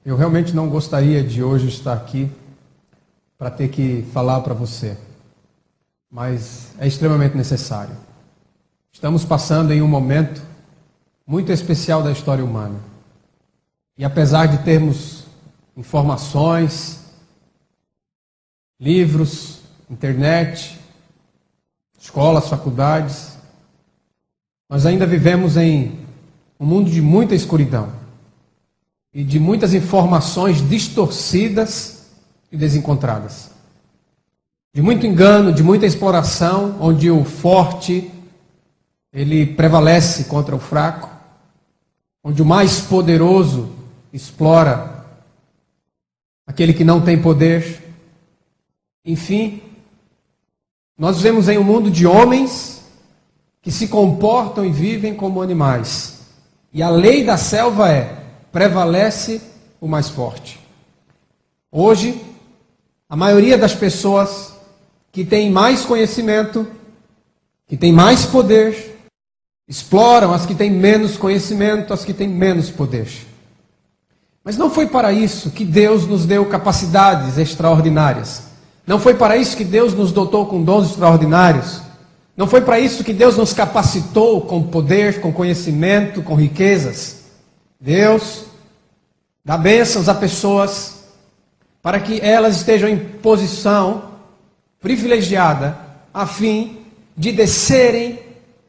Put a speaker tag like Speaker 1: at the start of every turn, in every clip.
Speaker 1: Eu realmente não gostaria de hoje estar aqui para ter que falar para você, mas é extremamente necessário. Estamos passando em um momento muito especial da história humana. E apesar de termos informações, livros, internet, escolas, faculdades, nós ainda vivemos em um mundo de muita escuridão e de muitas informações distorcidas e desencontradas. De muito engano, de muita exploração, onde o forte ele prevalece contra o fraco, onde o mais poderoso explora aquele que não tem poder. Enfim, nós vivemos em um mundo de homens que se comportam e vivem como animais. E a lei da selva prevalece o mais forte. Hoje, a maioria das pessoas que tem mais conhecimento, que tem mais poder, exploram as que têm menos conhecimento, as que têm menos poder. Mas não foi para isso que Deus nos deu capacidades extraordinárias. Não foi para isso que Deus nos dotou com dons extraordinários. Não foi para isso que Deus nos capacitou com poder, com conhecimento, com riquezas. Deus dá bênçãos a pessoas para que elas estejam em posição privilegiada a fim de descerem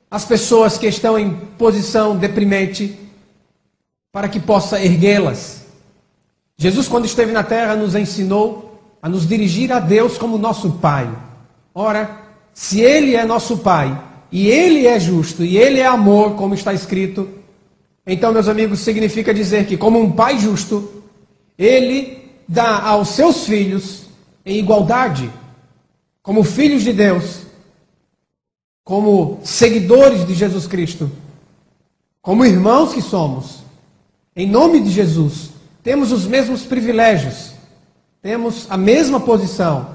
Speaker 1: as pessoas que estão em posição deprimente para que possa erguê-las. Jesus, quando esteve na terra, nos ensinou a nos dirigir a Deus como nosso Pai. Ora, se Ele é nosso Pai, e Ele é justo, e Ele é amor, como está escrito, então, meus amigos, significa dizer que, como um Pai justo, Ele dá aos seus filhos em igualdade, como filhos de Deus, como seguidores de Jesus Cristo, como irmãos que somos, em nome de Jesus, temos os mesmos privilégios, temos a mesma posição,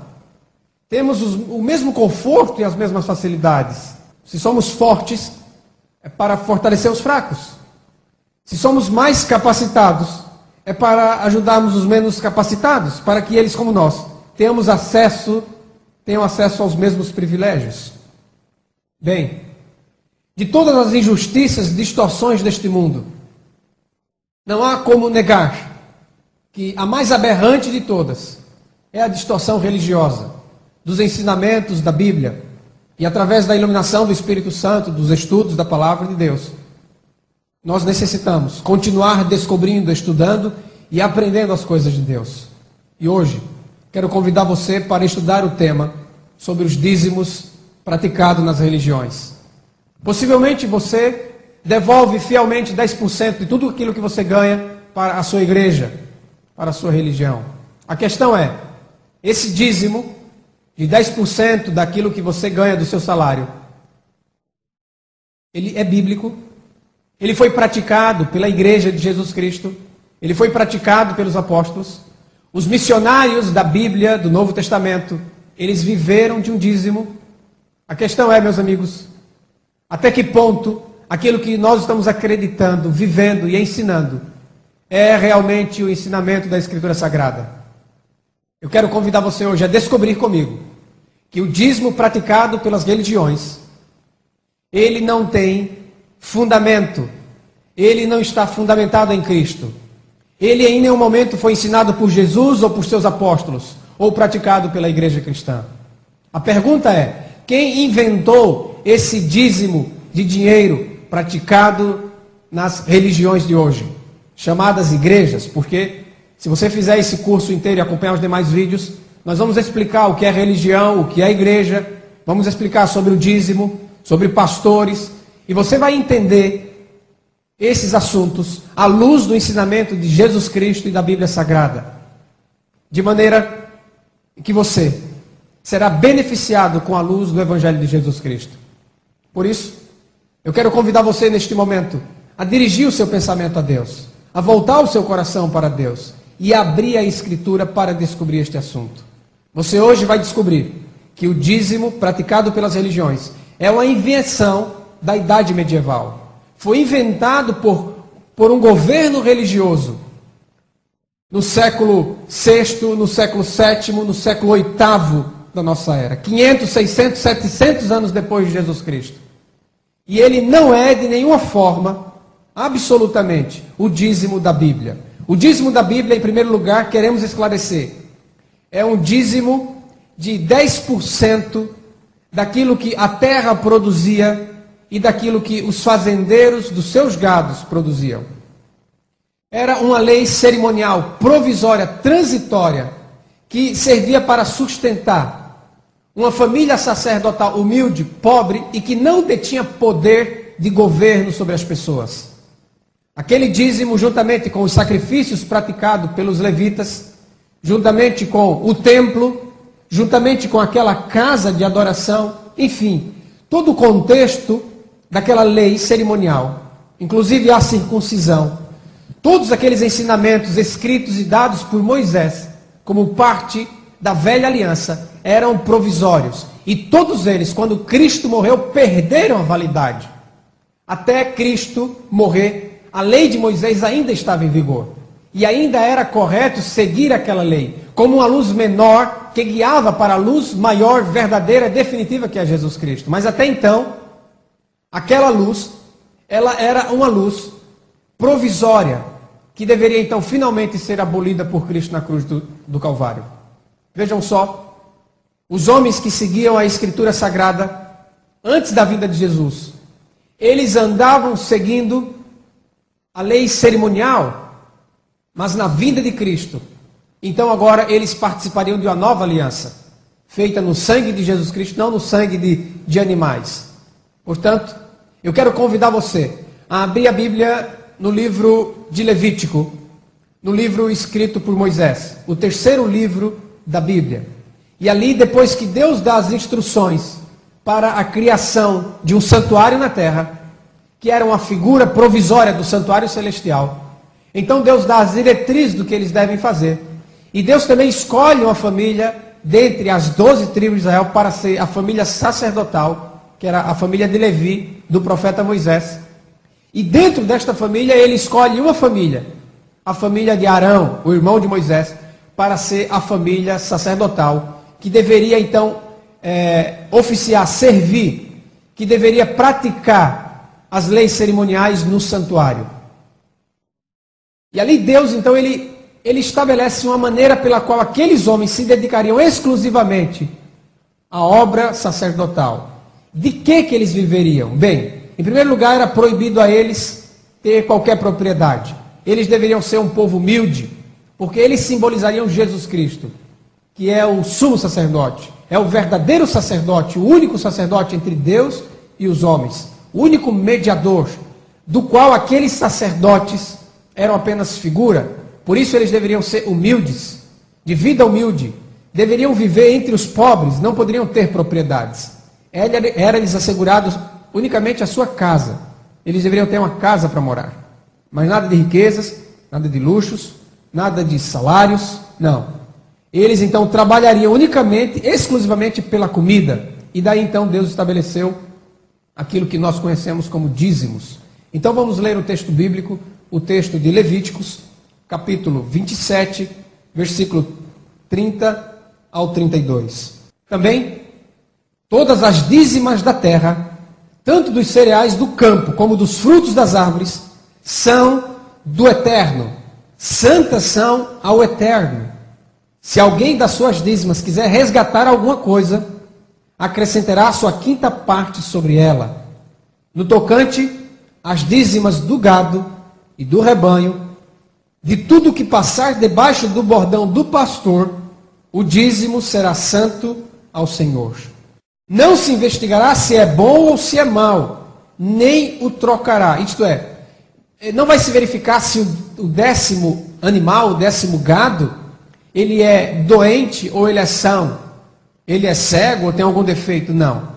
Speaker 1: temos o mesmo conforto e as mesmas facilidades. Se somos fortes, é para fortalecer os fracos. Se somos mais capacitados, é para ajudarmos os menos capacitados, para que eles, como nós, tenham acesso aos mesmos privilégios. Bem, de todas as injustiças e distorções deste mundo, não há como negar que a mais aberrante de todas é a distorção religiosa, dos ensinamentos da Bíblia, e através da iluminação do Espírito Santo, dos estudos da Palavra de Deus, nós necessitamos continuar descobrindo, estudando e aprendendo as coisas de Deus. E hoje, quero convidar você para estudar o tema sobre os dízimos praticados nas religiões. Possivelmente você devolve fielmente 10% de tudo aquilo que você ganha para a sua igreja, para a sua religião. A questão é, esse dízimo de 10% daquilo que você ganha do seu salário, ele é bíblico? Ele foi praticado pela igreja de Jesus Cristo? Ele foi praticado pelos apóstolos? Os missionários da Bíblia, do Novo Testamento, eles viveram de um dízimo? A questão é, meus amigos, até que ponto aquilo que nós estamos acreditando, vivendo e ensinando é realmente o ensinamento da Escritura Sagrada? Eu quero convidar você hoje a descobrir comigo que o dízimo praticado pelas religiões, ele não tem fundamento, ele não está fundamentado em Cristo. Ele em nenhum momento foi ensinado por Jesus ou por seus apóstolos, ou praticado pela igreja cristã. A pergunta é, quem inventou esse dízimo de dinheiro praticado nas religiões de hoje, chamadas igrejas? Porque se você fizer esse curso inteiro e acompanhar os demais vídeos, nós vamos explicar o que é religião, o que é igreja, vamos explicar sobre o dízimo, sobre pastores, e você vai entender esses assuntos à luz do ensinamento de Jesus Cristo e da Bíblia Sagrada, de maneira que você será beneficiado com a luz do Evangelho de Jesus Cristo. Por isso, eu quero convidar você neste momento a dirigir o seu pensamento a Deus, a voltar o seu coração para Deus e abrir a Escritura para descobrir este assunto. Você hoje vai descobrir que o dízimo praticado pelas religiões é uma invenção da Idade Medieval. Foi inventado por um governo religioso no século VI, no século VII, no século VIII da nossa era. 500, 600, 700 anos depois de Jesus Cristo. E ele não é de nenhuma forma, absolutamente, o dízimo da Bíblia. O dízimo da Bíblia, em primeiro lugar, queremos esclarecer, é um dízimo de 10% daquilo que a terra produzia e daquilo que os fazendeiros dos seus gados produziam. Era uma lei cerimonial, provisória, transitória, que servia para sustentar uma família sacerdotal humilde, pobre e que não detinha poder de governo sobre as pessoas. Aquele dízimo, juntamente com os sacrifícios praticados pelos levitas, juntamente com o templo, juntamente com aquela casa de adoração, enfim, todo o contexto daquela lei cerimonial, inclusive a circuncisão, todos aqueles ensinamentos escritos e dados por Moisés, como parte da velha aliança, eram provisórios. E todos eles, quando Cristo morreu, perderam a validade. Até Cristo morrer, a lei de Moisés ainda estava em vigor. E ainda era correto seguir aquela lei, como uma luz menor que guiava para a luz maior, verdadeira, definitiva, que é Jesus Cristo. Mas até então, aquela luz, ela era uma luz provisória, que deveria então finalmente ser abolida por Cristo na cruz do Calvário. Vejam só, os homens que seguiam a Escritura Sagrada antes da vinda de Jesus, eles andavam seguindo a lei cerimonial, mas na vinda de Cristo, então agora eles participariam de uma nova aliança, feita no sangue de Jesus Cristo, não no sangue de animais. Portanto, eu quero convidar você a abrir a Bíblia no livro de Levítico, no livro escrito por Moisés, o terceiro livro da Bíblia. E ali, depois que Deus dá as instruções para a criação de um santuário na terra, que era uma figura provisória do santuário celestial, então Deus dá as diretrizes do que eles devem fazer. E Deus também escolhe uma família dentre as 12 tribos de Israel para ser a família sacerdotal, que era a família de Levi, do profeta Moisés. E dentro desta família, ele escolhe uma família, a família de Arão, o irmão de Moisés, para ser a família sacerdotal, que deveria então oficiar, servir, que deveria praticar as leis cerimoniais no santuário. E ali Deus, então, ele estabelece uma maneira pela qual aqueles homens se dedicariam exclusivamente à obra sacerdotal. De que eles viveriam? Bem, em primeiro lugar, era proibido a eles ter qualquer propriedade. Eles deveriam ser um povo humilde, porque eles simbolizariam Jesus Cristo, que é o sumo sacerdote, é o verdadeiro sacerdote, o único sacerdote entre Deus e os homens, o único mediador, do qual aqueles sacerdotes eram apenas figura. Por isso eles deveriam ser humildes, de vida humilde, deveriam viver entre os pobres, não poderiam ter propriedades. Era-lhes assegurado unicamente a sua casa. Eles deveriam ter uma casa para morar. Mas nada de riquezas, nada de luxos, nada de salários, não. Eles então trabalhariam unicamente, exclusivamente pela comida. E daí então Deus estabeleceu aquilo que nós conhecemos como dízimos. Então vamos ler o texto bíblico, o texto de Levíticos, capítulo 27, versículo 30 ao 32. Também, todas as dízimas da terra, tanto dos cereais do campo como dos frutos das árvores, são do Eterno. Santas são ao Eterno. Se alguém das suas dízimas quiser resgatar alguma coisa, acrescentará a sua quinta parte sobre ela. No tocante às dízimas do gado e do rebanho, de tudo que passar debaixo do bordão do pastor, o dízimo será santo ao Senhor. Não se investigará se é bom ou se é mau, nem o trocará. Isto é, não vai se verificar se o décimo animal, o décimo gado, ele é doente ou ele é são, ele é cego ou tem algum defeito. Não.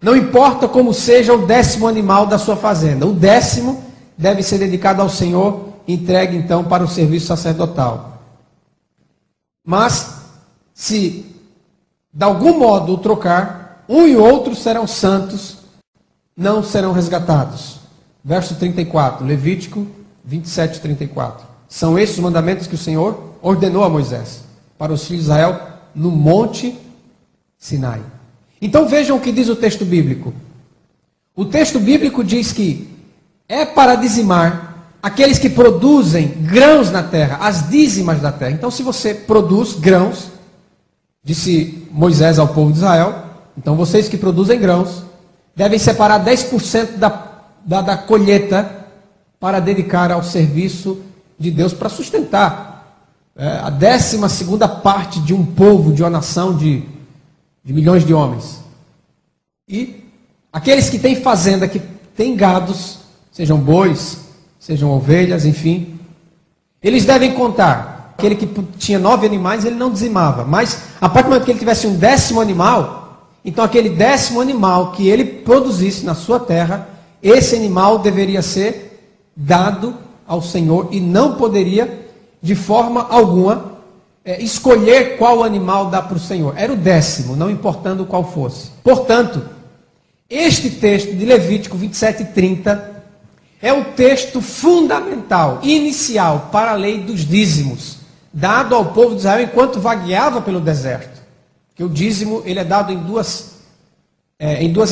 Speaker 1: Não importa como seja o décimo animal da sua fazenda. O décimo deve ser dedicado ao Senhor, entregue então para o serviço sacerdotal. Mas, se de algum modo o trocar, um e outro serão santos, não serão resgatados. Verso 34, Levítico 27, 34. São esses os mandamentos que o Senhor ordenou a Moisés para os filhos de Israel no Monte Sinai. Então vejam o que diz o texto bíblico. O texto bíblico diz que é para dizimar aqueles que produzem grãos na terra, as dízimas da terra. Então, se você produz grãos, disse Moisés ao povo de Israel, então vocês que produzem grãos devem separar 10% da colheita para dedicar ao serviço de Deus, para sustentar a 12ª parte de um povo, de uma nação de milhões de homens. E aqueles que têm fazenda, que têm gados, sejam bois, sejam ovelhas, enfim, eles devem contar. Aquele que tinha 9 animais, ele não dizimava, mas a partir do momento que ele tivesse um 10º animal, então aquele 10º animal que ele produzisse na sua terra, esse animal deveria ser dado ao Senhor e não poderia, de forma alguma, escolher qual animal dá para o Senhor. Era o 10º, não importando qual fosse. Portanto, este texto de Levítico 27:30 é o texto fundamental, inicial, para a lei dos dízimos, dado ao povo de Israel enquanto vagueava pelo deserto. Que o dízimo ele é dado em duas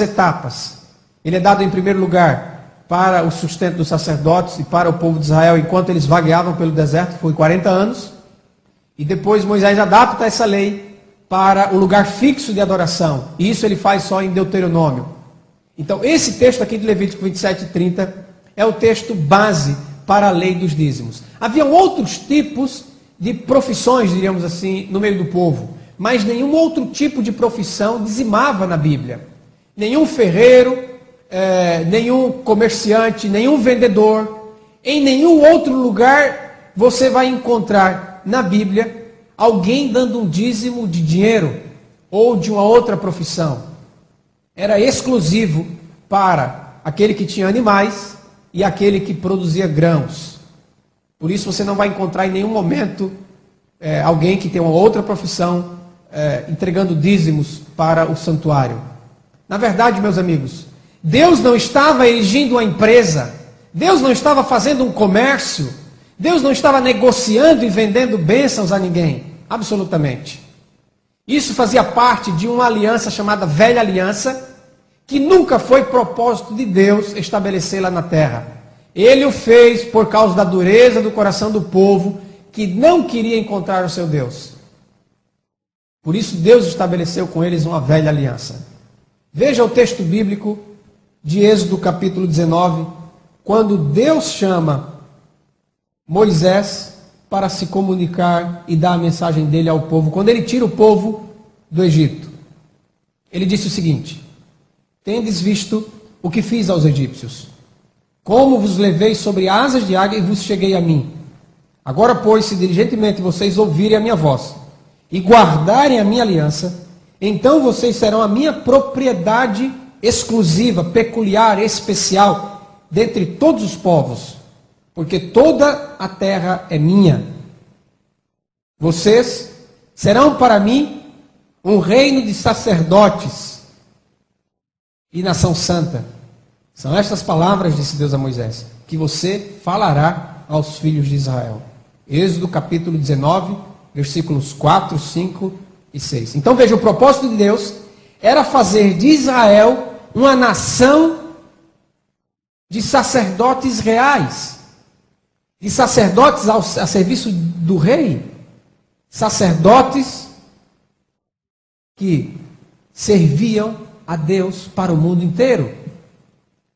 Speaker 1: etapas. Ele é dado em primeiro lugar para o sustento dos sacerdotes e para o povo de Israel enquanto eles vagueavam pelo deserto, foi 40 anos. E depois Moisés adapta essa lei para o lugar fixo de adoração. E isso ele faz só em Deuteronômio. Então esse texto aqui de Levítico 27:30 é o texto base para a lei dos dízimos. Haviam outros tipos de profissões, diríamos assim, no meio do povo, mas nenhum outro tipo de profissão dizimava na Bíblia. Nenhum ferreiro, nenhum comerciante, nenhum vendedor, em nenhum outro lugar você vai encontrar na Bíblia alguém dando um dízimo de dinheiro ou de uma outra profissão. Era exclusivo para aquele que tinha animais e aquele que produzia grãos. Por isso você não vai encontrar em nenhum momento alguém que tem uma outra profissão entregando dízimos para o santuário. Na verdade, meus amigos, Deus não estava erigindo uma empresa, Deus não estava fazendo um comércio, Deus não estava negociando e vendendo bênçãos a ninguém, absolutamente. Isso fazia parte de uma aliança chamada Velha Aliança, que nunca foi propósito de Deus estabelecê-la na terra. Ele o fez por causa da dureza do coração do povo, que não queria encontrar o seu Deus. Por isso Deus estabeleceu com eles uma velha aliança. Veja o texto bíblico de Êxodo capítulo 19, quando Deus chama Moisés para se comunicar e dar a mensagem dele ao povo, quando ele tira o povo do Egito. Ele disse o seguinte: tendes visto o que fiz aos egípcios, como vos levei sobre asas de águia e vos cheguei a mim. Agora, pois, se diligentemente vocês ouvirem a minha voz e guardarem a minha aliança, então vocês serão a minha propriedade exclusiva, peculiar, especial, dentre todos os povos, porque toda a terra é minha. Vocês serão para mim um reino de sacerdotes e nação santa. São estas palavras, disse Deus a Moisés, que você falará aos filhos de Israel. Êxodo capítulo 19, versículos 4, 5 e 6. Então veja, o propósito de Deus era fazer de Israel uma nação de sacerdotes reais, de sacerdotes a serviço do rei, sacerdotes que serviam a Deus para o mundo inteiro.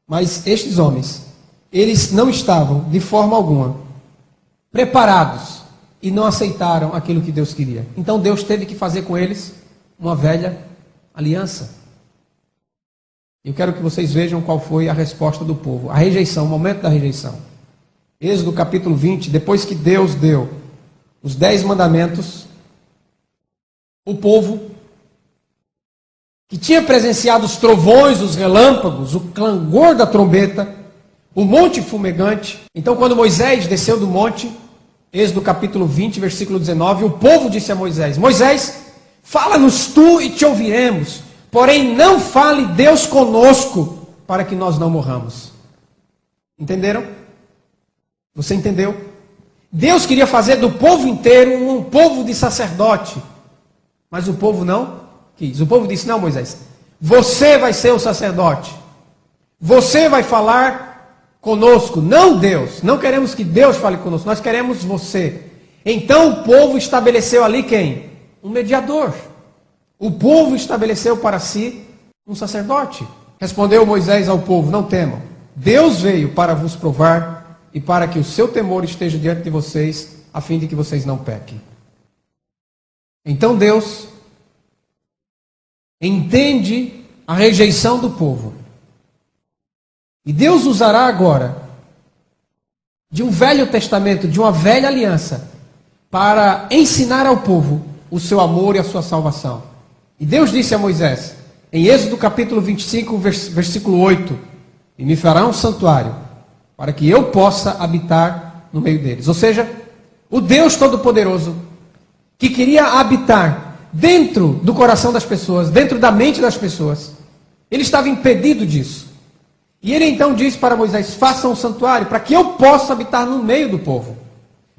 Speaker 1: Mas estes homens, eles não estavam de forma alguma preparados e não aceitaram aquilo que Deus queria. Então Deus teve que fazer com eles uma velha aliança. Eu quero que vocês vejam qual foi a resposta do povo, a rejeição, o momento da rejeição. Êxodo capítulo 20, depois que Deus deu os 10 mandamentos, o povo que tinha presenciado os trovões, os relâmpagos, o clangor da trombeta, o monte fumegante. Então, quando Moisés desceu do monte, Êxodo capítulo 20, versículo 19, o povo disse a Moisés: Moisés, fala-nos tu e te ouviremos, porém não fale Deus conosco, para que nós não morramos. Entenderam? Você entendeu? Deus queria fazer do povo inteiro um povo de sacerdote. Mas o povo não quis. O povo disse: não, Moisés, você vai ser o sacerdote. Você vai falar conosco, não Deus. Não queremos que Deus fale conosco, nós queremos você. Então o povo estabeleceu ali quem? Um mediador. O povo estabeleceu para si um sacerdote. Respondeu Moisés ao povo: não temam. Deus veio para vos provar e para que o seu temor esteja diante de vocês, a fim de que vocês não pequem. Então Deus entende a rejeição do povo. E Deus usará agora de um velho testamento, de uma velha aliança, para ensinar ao povo o seu amor e a sua salvação. E Deus disse a Moisés, em Êxodo capítulo 25, versículo 8, e me fará um santuário, para que eu possa habitar no meio deles. Ou seja, o Deus Todo-Poderoso, que queria habitar dentro do coração das pessoas, dentro da mente das pessoas, ele estava impedido disso. E ele então diz para Moisés: faça um santuário, para que eu possa habitar no meio do povo.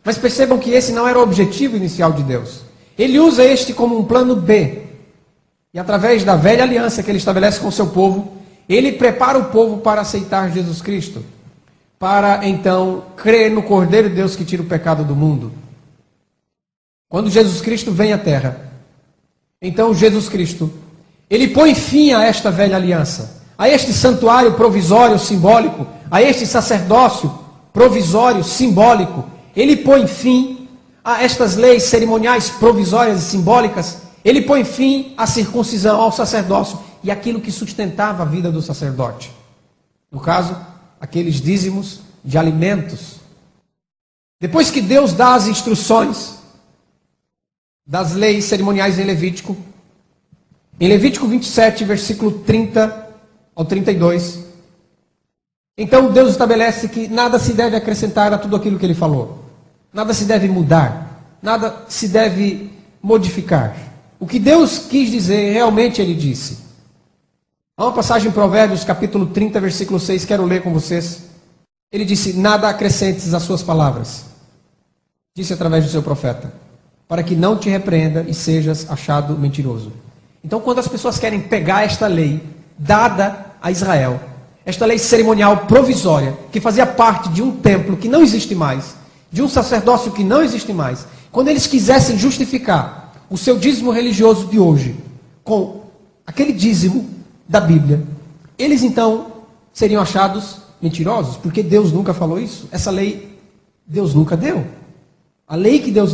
Speaker 1: Mas percebam que esse não era o objetivo inicial de Deus. Ele usa este como um plano B. E através da velha aliança que ele estabelece com o seu povo, ele prepara o povo para aceitar Jesus Cristo, para então crer no Cordeiro de Deus que tira o pecado do mundo. Quando Jesus Cristo vem à terra, então Jesus Cristo, ele põe fim a esta velha aliança, a este santuário provisório simbólico, a este sacerdócio provisório simbólico. Ele põe fim a estas leis cerimoniais provisórias e simbólicas. Ele põe fim à circuncisão, ao sacerdócio e aquilo que sustentava a vida do sacerdote. No caso, aqueles dízimos de alimentos. Depois que Deus dá as instruções das leis cerimoniais em Levítico 27, versículo 30 ao 32, então Deus estabelece que nada se deve acrescentar a tudo aquilo que ele falou. Nada se deve mudar, nada se deve modificar. O que Deus quis dizer, realmente ele disse. Há uma passagem em Provérbios, capítulo 30, versículo 6, quero ler com vocês. Ele disse: nada acrescentes às suas palavras, disse através do seu profeta, para que não te repreenda e sejas achado mentiroso. Então, quando as pessoas querem pegar esta lei dada a Israel, esta lei cerimonial provisória, que fazia parte de um templo que não existe mais, de um sacerdócio que não existe mais, quando eles quisessem justificar o seu dízimo religioso de hoje com aquele dízimo da Bíblia, eles então seriam achados mentirosos, porque Deus nunca falou isso. Essa lei Deus nunca deu. A lei que Deus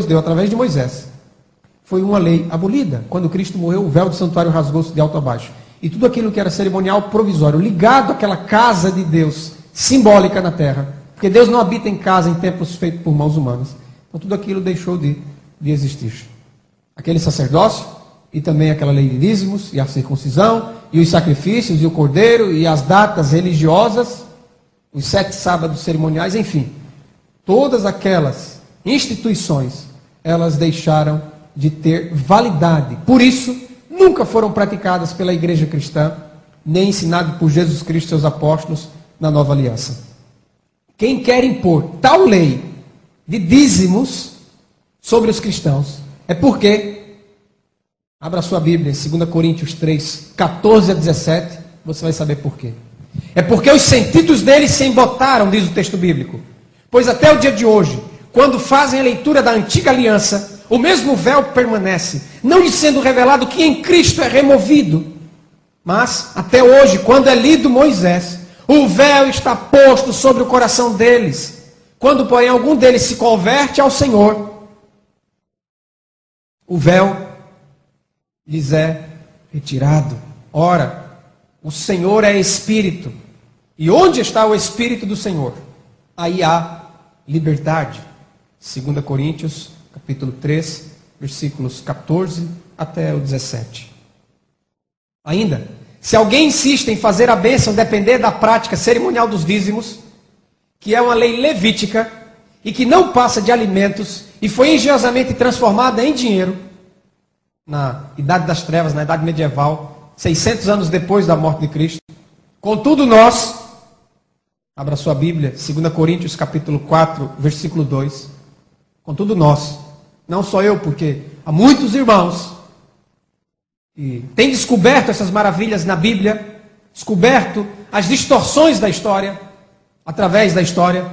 Speaker 1: deu através de Moisés, foi uma lei abolida. Quando Cristo morreu, o véu do santuário rasgou-se de alto a baixo. E tudo aquilo que era cerimonial provisório, ligado àquela casa de Deus, simbólica na terra, porque Deus não habita em casa, em templos feitos por mãos humanas. Então tudo aquilo deixou de existir. Aquele sacerdócio, e também aquela lei de dízimos, e a circuncisão, e os sacrifícios, e o cordeiro, e as datas religiosas, os 7 sábados cerimoniais, enfim. Todas aquelas instituições, elas deixaram de ter validade. Por isso, nunca foram praticadas pela igreja cristã, nem ensinadas por Jesus Cristo e seus apóstolos na nova aliança. Quem quer impor tal lei de dízimos sobre os cristãos, é porque, abra sua Bíblia, em 2 Coríntios 3, 14 a 17, você vai saber por quê. É porque os sentidos deles se embotaram, diz o texto bíblico. Pois até o dia de hoje, quando fazem a leitura da antiga aliança, o mesmo véu permanece, não lhe sendo revelado que em Cristo é removido. Mas, até hoje, quando é lido Moisés, o véu está posto sobre o coração deles. Quando, porém, algum deles se converte ao Senhor, o véu lhes é retirado. Ora, o Senhor é Espírito. E onde está o Espírito do Senhor? Aí há liberdade. 2 Coríntios, capítulo 3, versículos 14 até o 17. Ainda, se alguém insiste em fazer a bênção depender da prática cerimonial dos dízimos, que é uma lei levítica, e que não passa de alimentos, e foi engenhosamente transformada em dinheiro, na Idade das Trevas, na Idade Medieval, 600 anos depois da morte de Cristo. Contudo, nós, Abra sua Bíblia, 2 Coríntios capítulo 4, versículo 2. Contudo nós, não só eu, porque há muitos irmãos que têm descoberto essas maravilhas na Bíblia, descoberto as distorções da história, através da história.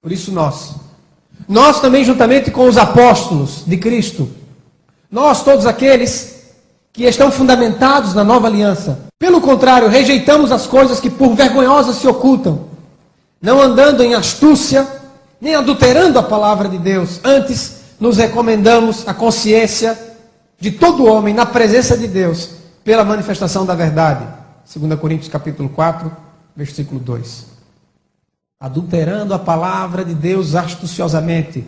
Speaker 1: Por isso nós também juntamente com os apóstolos de Cristo, nós todos aqueles que estão fundamentados na nova aliança, pelo contrário, rejeitamos as coisas que por vergonhosas se ocultam, não andando em astúcia, nem adulterando a palavra de Deus. Antes, nos recomendamos a consciência de todo homem na presença de Deus, pela manifestação da verdade. 2 Coríntios capítulo 4, versículo 2. Adulterando a palavra de Deus astuciosamente,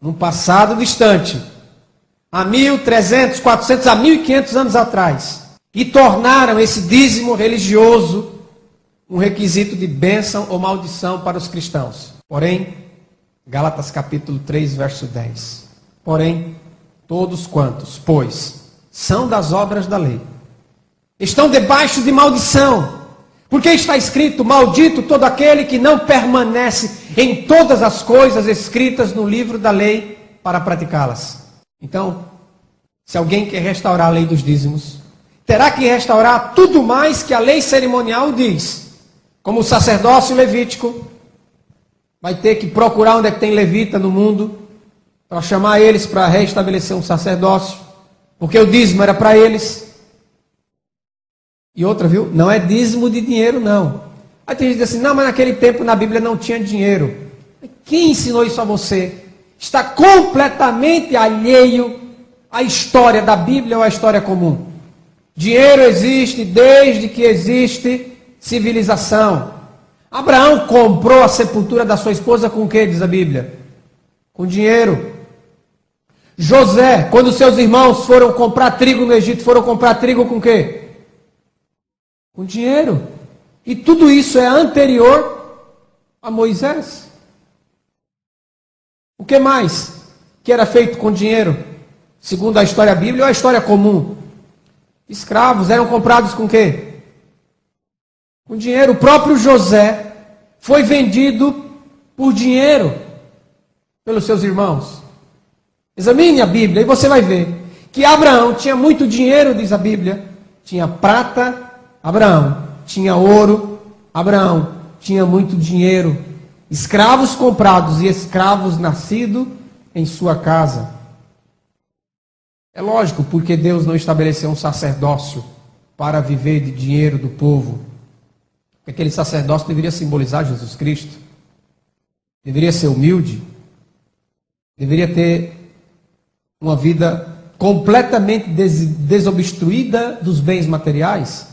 Speaker 1: num passado distante, há 1.300, 400, há 1.500 anos atrás, e tornaram esse dízimo religioso um requisito de bênção ou maldição para os cristãos. Porém, Gálatas capítulo 3, verso 10. Porém, todos quantos, pois, são das obras da lei, estão debaixo de maldição, porque está escrito: maldito todo aquele que não permanece em todas as coisas escritas no livro da lei para praticá-las. Então, se alguém quer restaurar a lei dos dízimos, terá que restaurar tudo mais que a lei cerimonial diz, como o sacerdócio levítico. Vai ter que procurar onde é que tem levita no mundo, para chamar eles para restabelecer um sacerdócio, porque o dízimo era para eles. E outra, viu? Não é dízimo de dinheiro, não. Aí tem gente que diz assim: não, mas naquele tempo na Bíblia não tinha dinheiro. Quem ensinou isso a você? Está completamente alheio à história da Bíblia ou à história comum. Dinheiro existe desde que existe civilização. Abraão comprou a sepultura da sua esposa com o que, diz a Bíblia? Com dinheiro. José, quando seus irmãos foram comprar trigo no Egito, foram comprar trigo com o quê? Com dinheiro. E tudo isso é anterior a Moisés. O que mais que era feito com dinheiro? Segundo a história bíblica ou a história comum? Escravos eram comprados com o quê? Com dinheiro. O próprio José foi vendido por dinheiro pelos seus irmãos. Examine a Bíblia e você vai ver que Abraão tinha muito dinheiro, diz a Bíblia. Tinha prata, Abraão. Tinha ouro, Abraão. Tinha muito dinheiro. Escravos comprados e escravos nascidos em sua casa. É lógico, porque Deus não estabeleceu um sacerdócio para viver de dinheiro do povo. Aquele sacerdócio deveria simbolizar Jesus Cristo. Deveria ser humilde. Deveria ter uma vida completamente desobstruída dos bens materiais.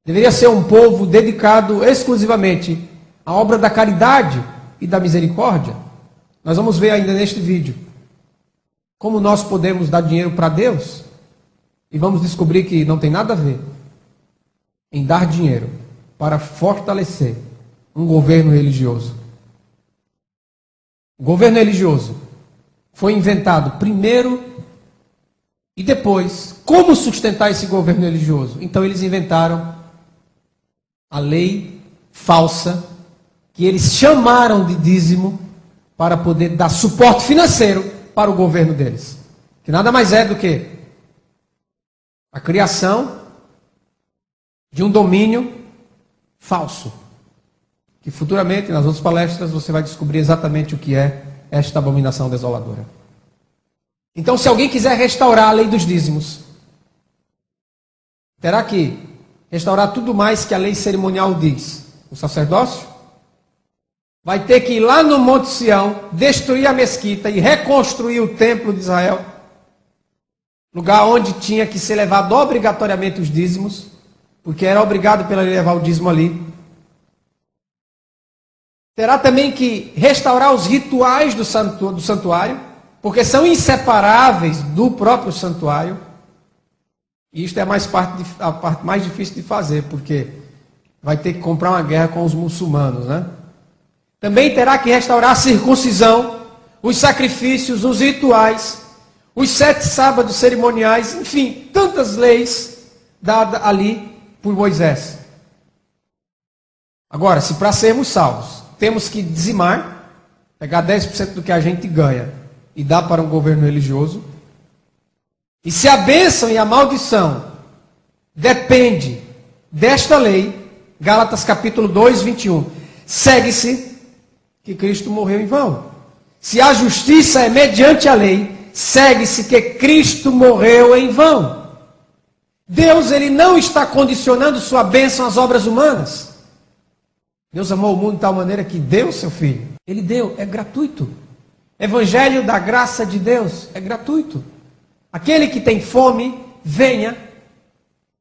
Speaker 1: Deveria ser um povo dedicado exclusivamente à obra da caridade e da misericórdia. Nós vamos ver ainda neste vídeo como nós podemos dar dinheiro para Deus, e vamos descobrir que não tem nada a ver em dar dinheiro para fortalecer um governo religioso. O governo religioso foi inventado primeiro e depois como sustentar esse governo religioso. Então eles inventaram a lei falsa, que eles chamaram de dízimo, para poder dar suporte financeiro para o governo deles, que nada mais é do que a criação de um domínio falso, que futuramente nas outras palestras você vai descobrir exatamente o que é esta abominação desoladora. Então, se alguém quiser restaurar a lei dos dízimos, terá que restaurar tudo mais que a lei cerimonial diz. O sacerdócio vai ter que ir lá no Monte Sião, destruir a mesquita e reconstruir o templo de Israel, lugar onde tinha que ser levado obrigatoriamente os dízimos, porque era obrigado pela lei levar o dízimo ali. Terá também que restaurar os rituais do santuário, porque são inseparáveis do próprio santuário. E isto é a parte mais difícil de fazer, porque vai ter que comprar uma guerra com os muçulmanos, né? Também terá que restaurar a circuncisão, os sacrifícios, os rituais, os 7 sábados cerimoniais, enfim, tantas leis dadas ali por Moisés. Agora, se para sermos salvos temos que dizimar, pegar 10% do que a gente ganha e dar para um governo religioso, e se a bênção e a maldição depende desta lei, Gálatas capítulo 2, 21, segue-se que Cristo morreu em vão. Se a justiça é mediante a lei, segue-se que Cristo morreu em vão. Deus, ele não está condicionando sua bênção às obras humanas. Deus amou o mundo de tal maneira que deu seu Filho. Ele deu, é gratuito. Evangelho da graça de Deus é gratuito. Aquele que tem fome, venha.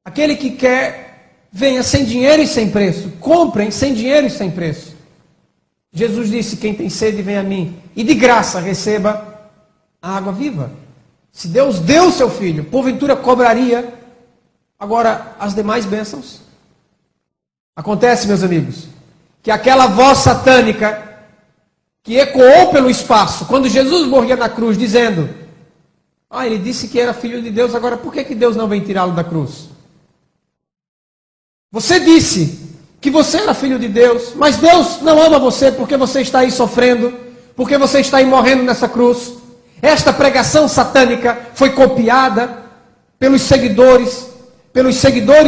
Speaker 1: Aquele que quer, venha sem dinheiro e sem preço. Comprem sem dinheiro e sem preço. Jesus disse, quem tem sede, vem a mim. E de graça receba a água viva. Se Deus deu seu Filho, porventura cobraria agora as demais bênçãos. Acontece, meus amigos, que aquela voz satânica que ecoou pelo espaço, quando Jesus morria na cruz, dizendo, ele disse que era filho de Deus, agora por que Deus não vem tirá-lo da cruz? Você disse que você era filho de Deus, mas Deus não ama você porque você está aí sofrendo, porque você está aí morrendo nessa cruz. Esta pregação satânica foi copiada pelos seguidores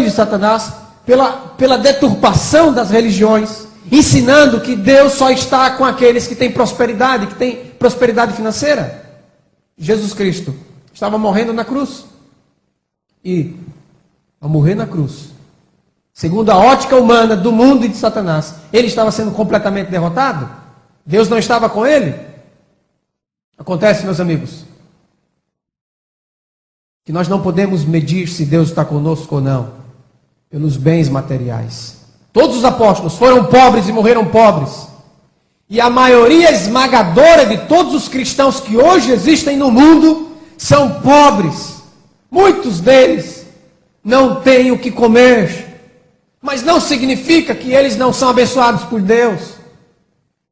Speaker 1: de Satanás, pela deturpação das religiões, ensinando que Deus só está com aqueles que têm prosperidade financeira. Jesus Cristo estava morrendo na cruz. E, ao morrer na cruz, segundo a ótica humana do mundo e de Satanás, ele estava sendo completamente derrotado? Deus não estava com ele? Acontece, meus amigos, que nós não podemos medir se Deus está conosco ou não, pelos bens materiais. Todos os apóstolos foram pobres e morreram pobres. E a maioria esmagadora de todos os cristãos que hoje existem no mundo são pobres. Muitos deles não têm o que comer. Mas não significa que eles não são abençoados por Deus.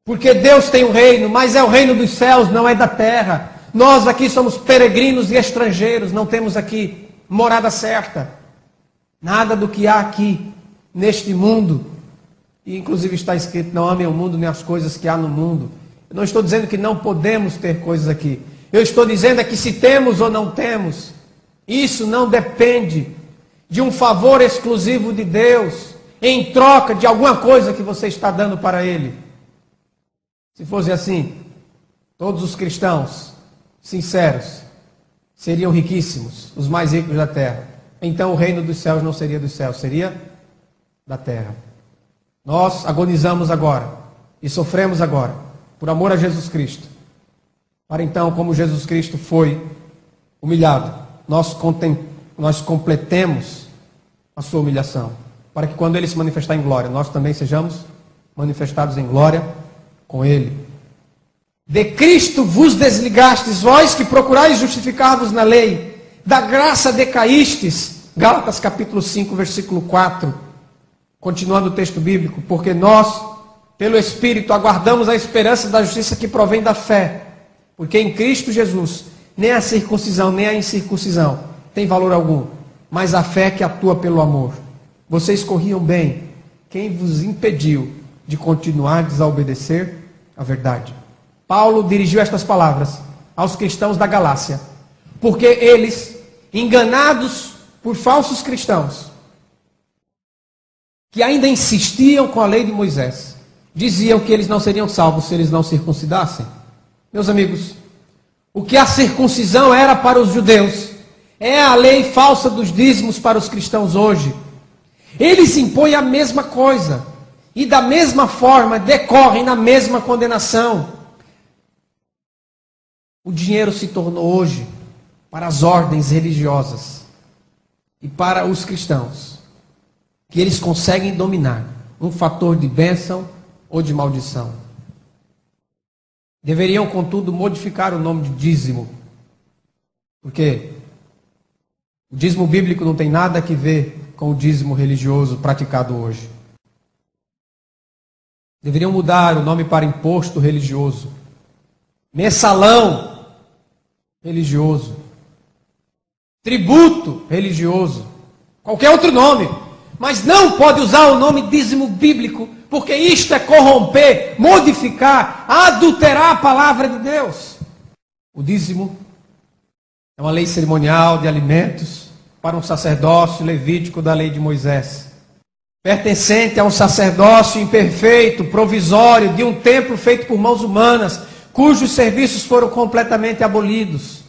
Speaker 1: Porque Deus tem um reino, mas é o reino dos céus, não é da terra. Nós aqui somos peregrinos e estrangeiros, não temos aqui morada certa. Nada do que há aqui neste mundo, e inclusive está escrito, não amem o mundo nem as coisas que há no mundo. Eu não estou dizendo que não podemos ter coisas aqui. Eu estou dizendo é que se temos ou não temos, isso não depende de um favor exclusivo de Deus, em troca de alguma coisa que você está dando para Ele. Se fosse assim, todos os cristãos sinceros seriam riquíssimos, os mais ricos da terra. Então o reino dos céus não seria dos céus, seria da terra. Nós agonizamos agora e sofremos agora por amor a Jesus Cristo, para então, como Jesus Cristo foi humilhado, nós completemos a sua humilhação, para que quando Ele se manifestar em glória, nós também sejamos manifestados em glória com Ele. De Cristo vos desligastes, vós que procurais justificar-vos na lei, da graça decaístes. Gálatas capítulo 5, versículo 4. Continuando o texto bíblico, porque nós, pelo Espírito, aguardamos a esperança da justiça que provém da fé. Porque em Cristo Jesus, nem a circuncisão, nem a incircuncisão tem valor algum, mas a fé que atua pelo amor. Vocês corriam bem. Quem vos impediu de continuar a obedecer a verdade? Paulo dirigiu estas palavras aos cristãos da Galácia, porque eles, enganados por falsos cristãos, que ainda insistiam com a lei de Moisés, diziam que eles não seriam salvos se eles não circuncidassem. Meus amigos, o que a circuncisão era para os judeus, é a lei falsa dos dízimos para os cristãos hoje. Eles impõem a mesma coisa, e da mesma forma decorrem na mesma condenação. O dinheiro se tornou hoje, para as ordens religiosas e para os cristãos, que eles conseguem dominar um fator de bênção ou de maldição. Deveriam, contudo, modificar o nome de dízimo, porque o dízimo bíblico não tem nada a ver com o dízimo religioso praticado hoje. Deveriam mudar o nome para imposto religioso, mensalão religioso, tributo religioso, qualquer outro nome, mas não pode usar o nome dízimo bíblico, porque isto é corromper, modificar, adulterar a palavra de Deus. O dízimo é uma lei cerimonial de alimentos para um sacerdócio levítico da lei de Moisés, pertencente a um sacerdócio imperfeito, provisório, de um templo feito por mãos humanas, cujos serviços foram completamente abolidos.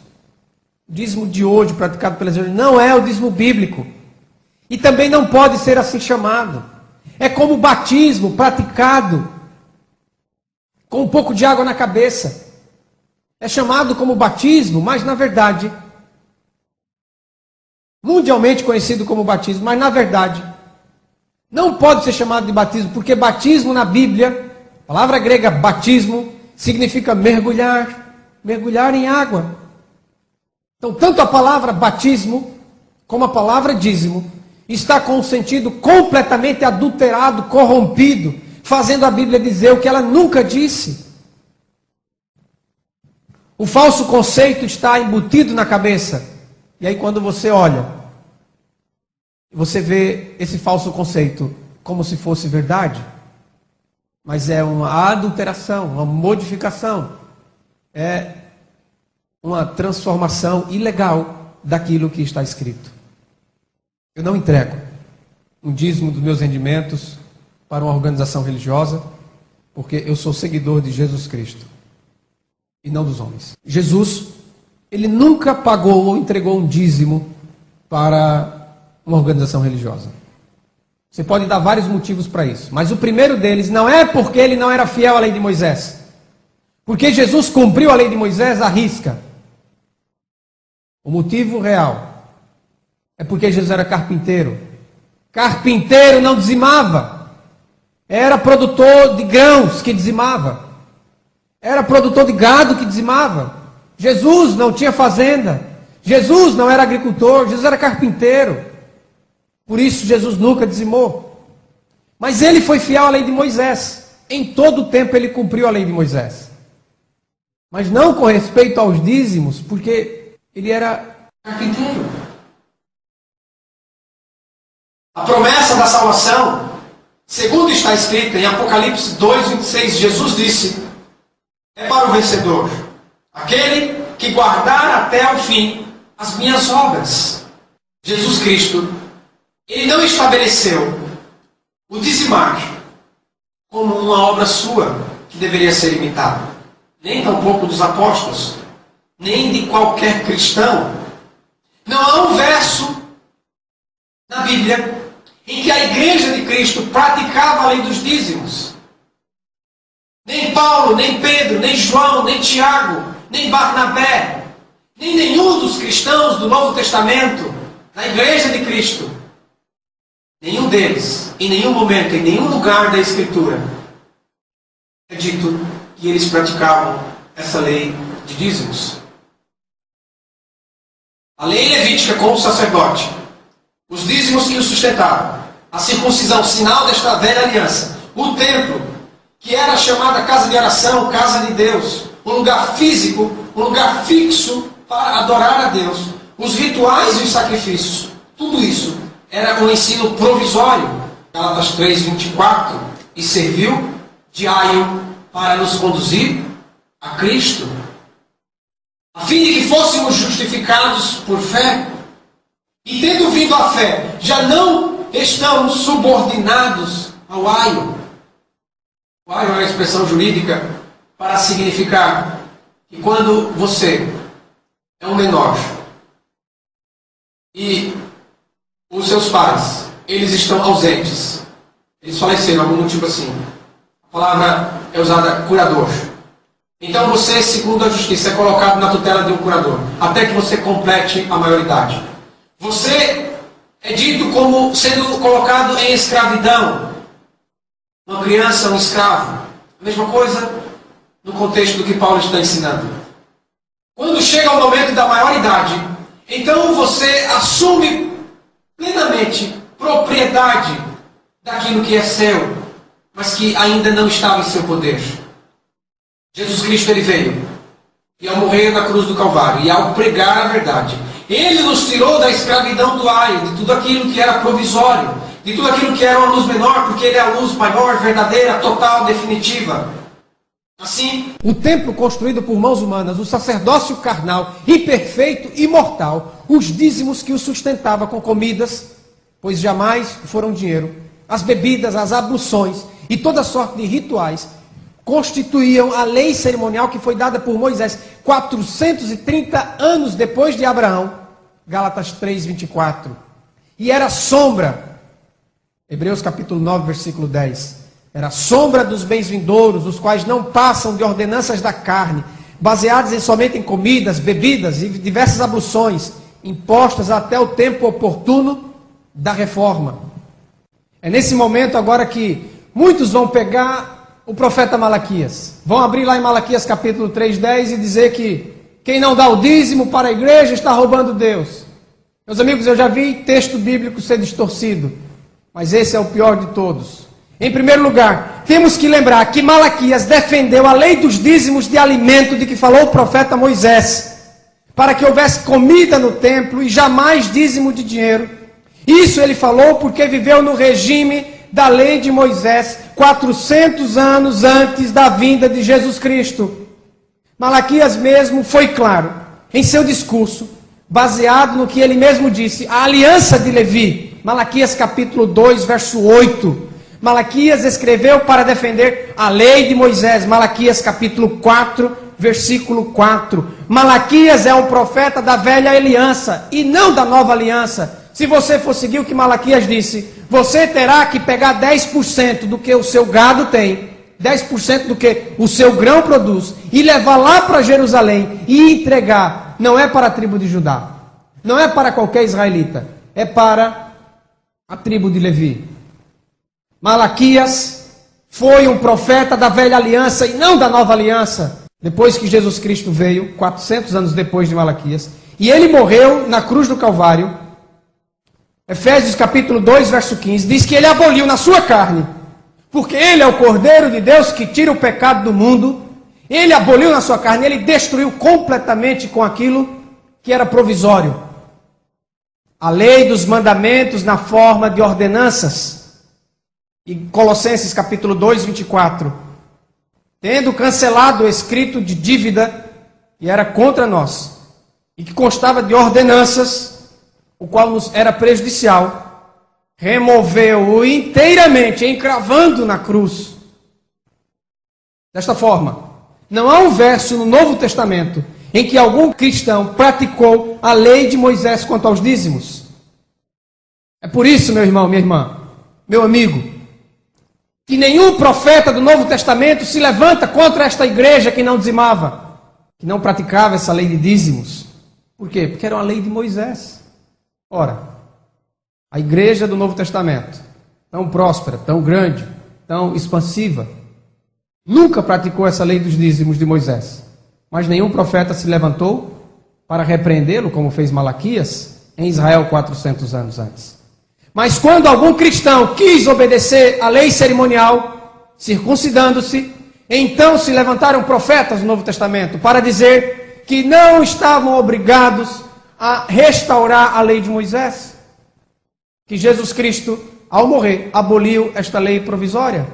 Speaker 1: O dízimo de hoje praticado pelas igrejas não é o dízimo bíblico. E também não pode ser assim chamado. É como o batismo praticado com um pouco de água na cabeça. É chamado como batismo, mas na verdade, mundialmente conhecido como batismo, mas na verdade, não pode ser chamado de batismo, porque batismo na Bíblia, a palavra grega batismo, significa mergulhar, mergulhar em água. Então, tanto a palavra batismo, como a palavra dízimo, está com um sentido completamente adulterado, corrompido, fazendo a Bíblia dizer o que ela nunca disse. O falso conceito está embutido na cabeça. E aí quando você olha, você vê esse falso conceito como se fosse verdade. Mas é uma adulteração, uma modificação. É uma transformação ilegal daquilo que está escrito. Eu não entrego um dízimo dos meus rendimentos para uma organização religiosa, porque eu sou seguidor de Jesus Cristo e não dos homens. Jesus, ele nunca pagou ou entregou um dízimo para uma organização religiosa. Você pode dar vários motivos para isso, mas o primeiro deles não é porque ele não era fiel à lei de Moisés, porque Jesus cumpriu a lei de Moisés à risca. O motivo real é porque Jesus era carpinteiro. Carpinteiro não dizimava. Era produtor de grãos que dizimava. Era produtor de gado que dizimava. Jesus não tinha fazenda. Jesus não era agricultor. Jesus era carpinteiro. Por isso Jesus nunca dizimou. Mas ele foi fiel à lei de Moisés. Em todo o tempo ele cumpriu a lei de Moisés. Mas não com respeito aos dízimos, porque ele era carpinteiro. A promessa da salvação, segundo está escrito em Apocalipse 2:26, Jesus disse, é para o vencedor, aquele que guardar até ao fim as minhas obras. Jesus Cristo, ele não estabeleceu o dizimar como uma obra sua que deveria ser imitada, nem tampouco dos apóstolos, nem de qualquer cristão. Não há um verso na Bíblia em que a igreja de Cristo praticava a lei dos dízimos. Nem Paulo, nem Pedro, nem João, nem Tiago, nem Barnabé, nem nenhum dos cristãos do Novo Testamento, na igreja de Cristo, nenhum deles, em nenhum momento, em nenhum lugar da Escritura, é dito que eles praticavam essa lei de dízimos. A lei levítica com o sacerdote, os dízimos que o sustentavam, a circuncisão, sinal desta velha aliança, o templo, que era chamada casa de oração, casa de Deus, um lugar físico, um lugar fixo para adorar a Deus, os rituais e os sacrifícios, tudo isso era um ensino provisório, Gálatas 3:24, e serviu de aio para nos conduzir a Cristo, a fim de que fôssemos justificados por fé. E tendo vindo a fé, já não estamos subordinados ao aio. O aio é uma expressão jurídica para significar que quando você é um menor e os seus pais, eles estão ausentes, eles faleceram, algum motivo assim, a palavra é usada curador. Então você, segundo a justiça, é colocado na tutela de um curador, até que você complete a maioridade. Você é dito como sendo colocado em escravidão. Uma criança, um escravo. A mesma coisa no contexto do que Paulo está ensinando. Quando chega o momento da maioridade, então você assume plenamente propriedade daquilo que é seu, mas que ainda não estava em seu poder. Jesus Cristo, ele veio, e ao morrer na cruz do Calvário, e ao pregar a verdade, ele nos tirou da escravidão do aio, de tudo aquilo que era provisório,
Speaker 2: de tudo aquilo que era uma luz menor, porque ele é a luz maior, verdadeira, total, definitiva. Assim,
Speaker 1: o templo construído por mãos humanas, o sacerdócio carnal, imperfeito e mortal, os dízimos que o sustentava com comidas, pois jamais foram dinheiro, as bebidas, as abluções e toda sorte de rituais, constituíam a lei cerimonial que foi dada por Moisés 430 anos depois de Abraão, Gálatas 3:24, e era sombra, Hebreus capítulo 9, versículo 10, era a sombra dos bens vindouros, os quais não passam de ordenanças da carne, baseadas somente em comidas, bebidas e diversas abluções, impostas até o tempo oportuno da reforma. É nesse momento agora que muitos vão pegar o profeta Malaquias, vão abrir lá em Malaquias capítulo 3:10 e dizer que quem não dá o dízimo para a igreja está roubando Deus. Meus amigos, eu já vi texto bíblico ser distorcido, mas esse é o pior de todos. Em primeiro lugar, temos que lembrar que Malaquias defendeu a lei dos dízimos de alimento de que falou o profeta Moisés, para que houvesse comida no templo e jamais dízimo de dinheiro. Isso ele falou porque viveu no regime da lei de Moisés 400 anos antes da vinda de Jesus Cristo. Malaquias mesmo foi claro em seu discurso, baseado no que ele mesmo disse, a aliança de Levi, Malaquias capítulo 2, verso 8. Malaquias escreveu para defender a lei de Moisés, Malaquias capítulo 4, versículo 4. Malaquias é um profeta da velha aliança e não da nova aliança. Se você for seguir o que Malaquias disse, você terá que pegar 10% do que o seu gado tem, 10% do que o seu grão produz, e levar lá para Jerusalém e entregar. Não é para a tribo de Judá, não é para qualquer israelita, é para a tribo de Levi. Malaquias foi um profeta da velha aliança e não da nova aliança. Depois que Jesus Cristo veio, 400 anos depois de Malaquias, e ele morreu na cruz do Calvário, Efésios capítulo 2, verso 15, diz que ele aboliu na sua carne, porque ele é o Cordeiro de Deus que tira o pecado do mundo. Ele aboliu na sua carne, ele destruiu completamente com aquilo que era provisório. A lei dos mandamentos na forma de ordenanças. E Colossenses capítulo 2, 24. Tendo cancelado o escrito de dívida que era contra nós, e que constava de ordenanças, o qual nos era prejudicial, removeu-o inteiramente, encravando na cruz. Desta forma, não há um verso no Novo Testamento em que algum cristão praticou a lei de Moisés quanto aos dízimos. É por isso, meu irmão, minha irmã, meu amigo, que nenhum profeta do Novo Testamento se levanta contra esta igreja que não dizimava, que não praticava essa lei de dízimos. Por quê? Porque era uma lei de Moisés. Ora, a igreja do Novo Testamento, tão próspera, tão grande, tão expansiva, nunca praticou essa lei dos dízimos de Moisés. Mas nenhum profeta se levantou para repreendê-lo, como fez Malaquias, em Israel 400 anos antes. Mas quando algum cristão quis obedecer à lei cerimonial, circuncidando-se, então se levantaram profetas do Novo Testamento para dizer que não estavam obrigados a restaurar a lei de Moisés. Que Jesus Cristo, ao morrer, aboliu esta lei provisória.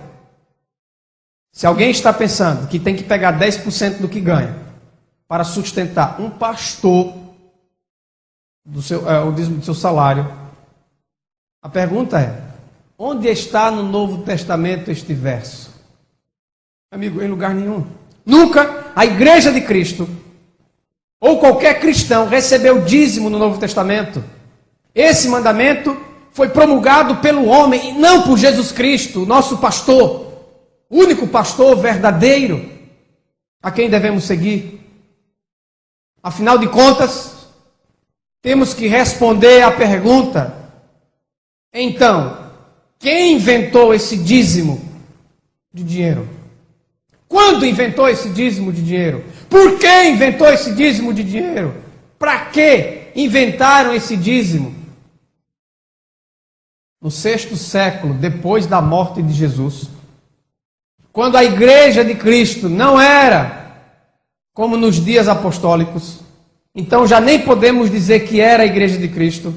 Speaker 1: Se alguém está pensando que tem que pegar 10% do que ganha para sustentar um pastor, o dízimo do seu salário, a pergunta é, onde está no Novo Testamento este verso? Amigo, em lugar nenhum. Nunca a igreja de Cristo, ou qualquer cristão, recebeu dízimo no Novo Testamento. Esse mandamento foi promulgado pelo homem e não por Jesus Cristo, nosso pastor, o único pastor verdadeiro a quem devemos seguir. Afinal de contas, temos que responder à pergunta: então, quem inventou esse dízimo de dinheiro? Quando inventou esse dízimo de dinheiro? Por que inventou esse dízimo de dinheiro? Para que inventaram esse dízimo? No 6º século, depois da morte de Jesus, quando a igreja de Cristo não era como nos dias apostólicos, então já nem podemos dizer que era a igreja de Cristo.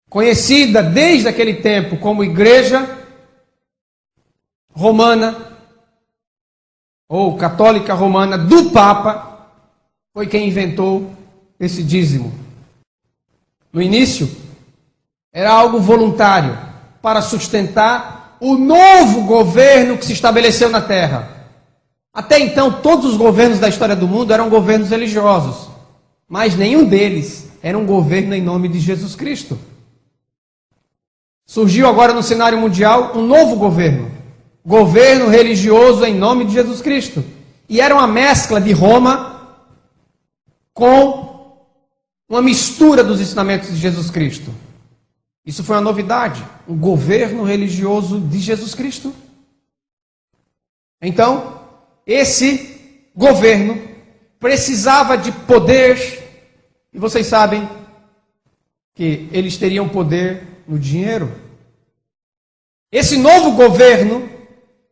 Speaker 1: conhecida desde aquele tempo como Igreja Romana, ou Católica Romana, do Papa, foi quem inventou esse dízimo. No início, era algo voluntário para sustentar o novo governo que se estabeleceu na Terra. Até então, todos os governos da história do mundo eram governos religiosos, mas nenhum deles era um governo em nome de Jesus Cristo. Surgiu agora no cenário mundial um novo governo religioso em nome de Jesus Cristo. E era uma mescla de Roma com uma mistura dos ensinamentos de Jesus Cristo. Isso foi uma novidade, um governo religioso de Jesus Cristo. Então, esse governo precisava de poder, e vocês sabem que eles teriam poder no dinheiro. Esse novo governo,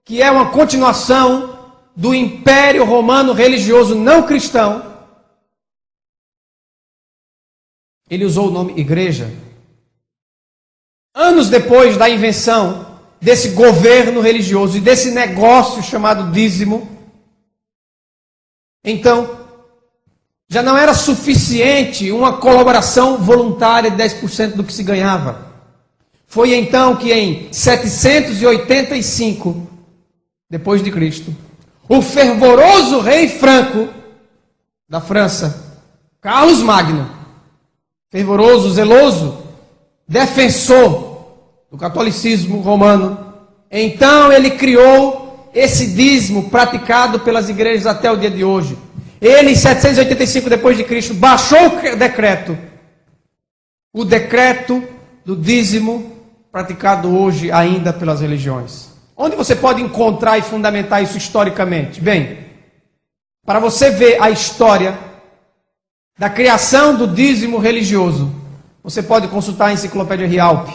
Speaker 1: que é uma continuação do Império Romano religioso não cristão, ele usou o nome igreja. Anos depois da invenção desse governo religioso e desse negócio chamado dízimo, então, já não era suficiente uma colaboração voluntária de 10% do que se ganhava. Foi então que em 785, depois de Cristo, o fervoroso rei Franco, da França, Carlos Magno, fervoroso, zeloso, defensor do catolicismo romano, então ele criou esse dízimo praticado pelas igrejas até o dia de hoje. Ele, em 785 depois de Cristo, baixou o decreto do dízimo praticado hoje ainda pelas religiões. Onde você pode encontrar e fundamentar isso historicamente? Bem, para você ver a história da criação do dízimo religioso, você pode consultar a Enciclopédia Rialp,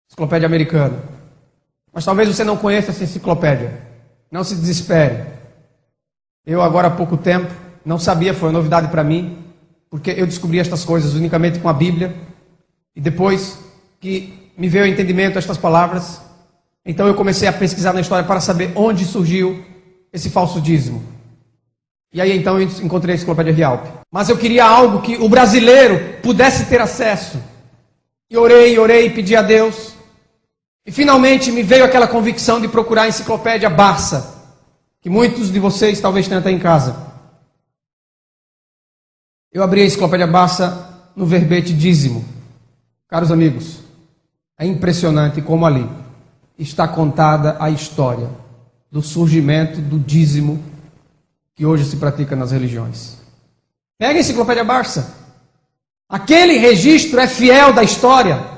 Speaker 1: Enciclopédia Americana. Mas talvez você não conheça essa enciclopédia. Não se desespere. Eu agora há pouco tempo não sabia, foi uma novidade para mim, porque eu descobri estas coisas unicamente com a Bíblia, e depois que me veio ao entendimento estas palavras, então eu comecei a pesquisar na história para saber onde surgiu esse falso dízimo. E aí então eu encontrei a Enciclopédia Rialp. Mas eu queria algo que o brasileiro pudesse ter acesso. E orei, pedi a Deus. E finalmente me veio aquela convicção de procurar a Enciclopédia Barça, que muitos de vocês talvez tenham até em casa. Eu abri a Enciclopédia Barça no verbete dízimo. Caros amigos, é impressionante como ali está contada a história do surgimento do dízimo que hoje se pratica nas religiões. Pega a Enciclopédia Barça. Aquele registro é fiel da história.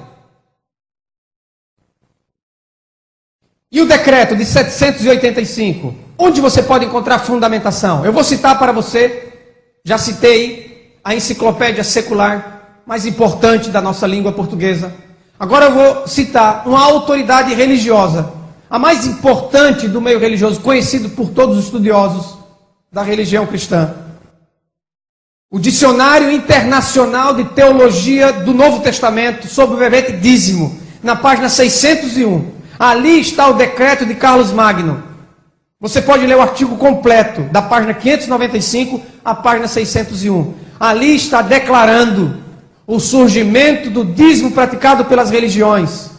Speaker 1: E o decreto de 785, onde você pode encontrar fundamentação? Eu vou citar para você, já citei a enciclopédia secular mais importante da nossa língua portuguesa. Agora eu vou citar uma autoridade religiosa, a mais importante do meio religioso, conhecido por todos os estudiosos da religião cristã. O Dicionário Internacional de Teologia do Novo Testamento, sobre o verbete dízimo, na página 601. Ali está o decreto de Carlos Magno. Você pode ler o artigo completo, da página 595 à página 601. Ali está declarando o surgimento do dízimo praticado pelas religiões.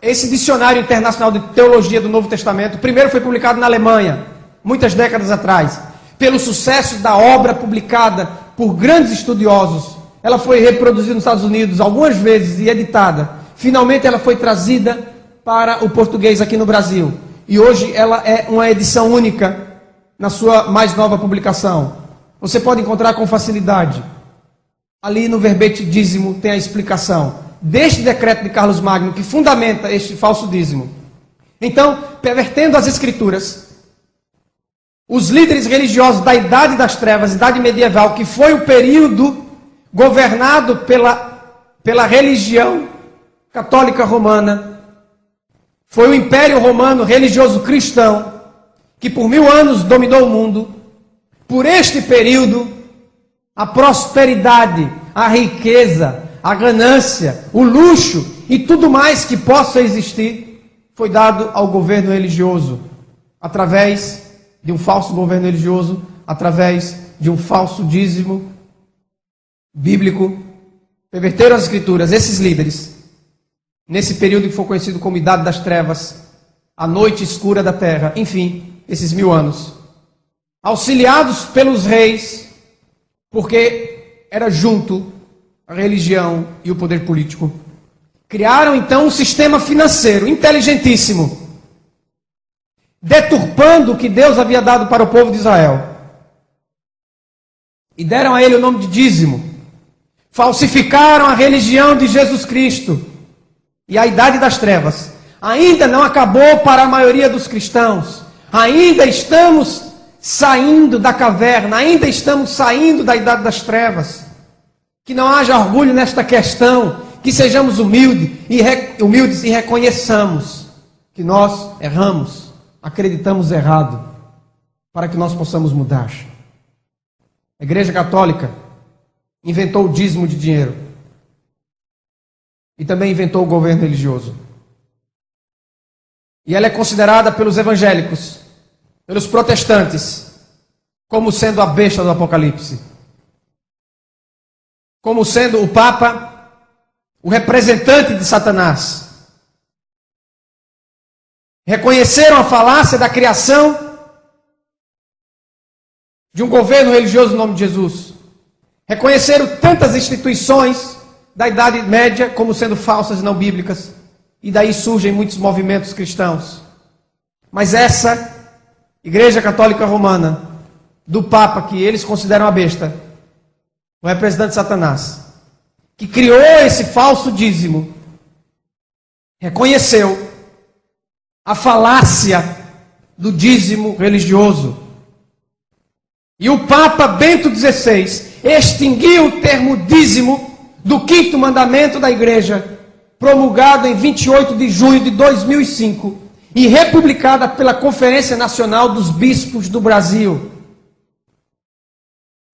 Speaker 1: Esse Dicionário Internacional de Teologia do Novo Testamento, primeiro foi publicado na Alemanha, muitas décadas atrás. Pelo sucesso da obra publicada por grandes estudiosos, ela foi reproduzida nos Estados Unidos algumas vezes e editada. Finalmente ela foi trazida para o português aqui no Brasil. E hoje ela é uma edição única na sua mais nova publicação. Você pode encontrar com facilidade. Ali no verbete dízimo tem a explicação deste decreto de Carlos Magno que fundamenta este falso dízimo. Então, pervertendo as escrituras, os líderes religiosos da Idade das Trevas, Idade Medieval, que foi o período governado pela religião católica romana, foi o Império Romano religioso cristão, que por 1000 anos dominou o mundo. Por este período, a prosperidade, a riqueza, a ganância, o luxo e tudo mais que possa existir foi dado ao governo religioso, através de um falso governo religioso, através de um falso dízimo bíblico. Perverteram as escrituras, esses líderes, nesse período que foi conhecido como Idade das Trevas, a noite escura da terra, enfim, esses 1000 anos, auxiliados pelos reis, porque era junto a religião e o poder político, criaram então um sistema financeiro inteligentíssimo, deturpando o que Deus havia dado para o povo de Israel, e deram a ele o nome de dízimo. Falsificaram a religião de Jesus Cristo. E a Idade das Trevas ainda não acabou para a maioria dos cristãos. Ainda estamos saindo da caverna, ainda estamos saindo da Idade das Trevas. Que não haja orgulho nesta questão, que sejamos humildes e reconheçamos que nós erramos, acreditamos errado, para que nós possamos mudar. A Igreja Católica inventou o dízimo de dinheiro e também inventou o governo religioso. E ela é considerada pelos evangélicos, pelos protestantes, como sendo a besta do Apocalipse, como sendo o Papa, o representante de Satanás. Reconheceram a falácia da criação de um governo religioso no nome de Jesus. Reconheceram tantas instituições da Idade Média como sendo falsas e não bíblicas. E daí surgem muitos movimentos cristãos. Mas essa Igreja Católica Romana, do Papa, que eles consideram a besta, o representante de Satanás, que criou esse falso dízimo, reconheceu a falácia do dízimo religioso. E o Papa Bento XVI extinguiu o termo dízimo do 5º mandamento da Igreja, promulgado em 28 de junho de 2005 e republicada pela Conferência Nacional dos Bispos do Brasil.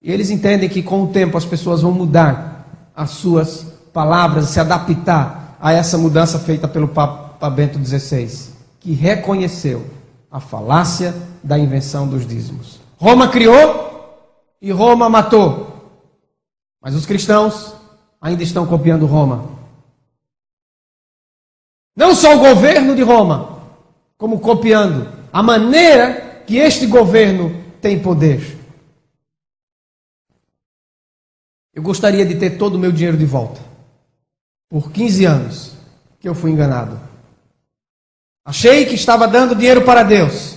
Speaker 1: E eles entendem que com o tempo as pessoas vão mudar as suas palavras, se adaptar a essa mudança feita pelo Papa Bento XVI, que reconheceu a falácia da invenção dos dízimos. Roma criou e Roma matou. Mas os cristãos ainda estão copiando Roma. Não só o governo de Roma, como copiando a maneira que este governo tem poder. Eu gostaria de ter todo o meu dinheiro de volta. Por 15 anos que eu fui enganado. Achei que estava dando dinheiro para Deus.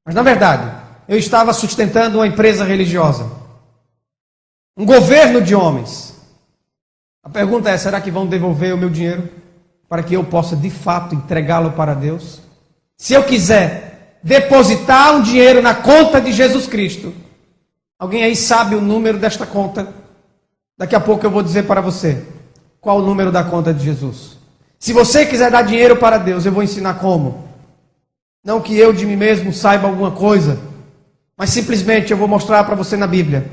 Speaker 1: Mas na verdade, eu estava sustentando uma empresa religiosa. Um governo de homens. A pergunta é, será que vão devolver o meu dinheiro para que eu possa de fato entregá-lo para Deus? Se eu quiser depositar um dinheiro na conta de Jesus Cristo, alguém aí sabe o número desta conta? Daqui a pouco eu vou dizer para você qual o número da conta de Jesus. Se você quiser dar dinheiro para Deus, eu vou ensinar como. Não que eu de mim mesmo saiba alguma coisa, mas simplesmente eu vou mostrar para você na Bíblia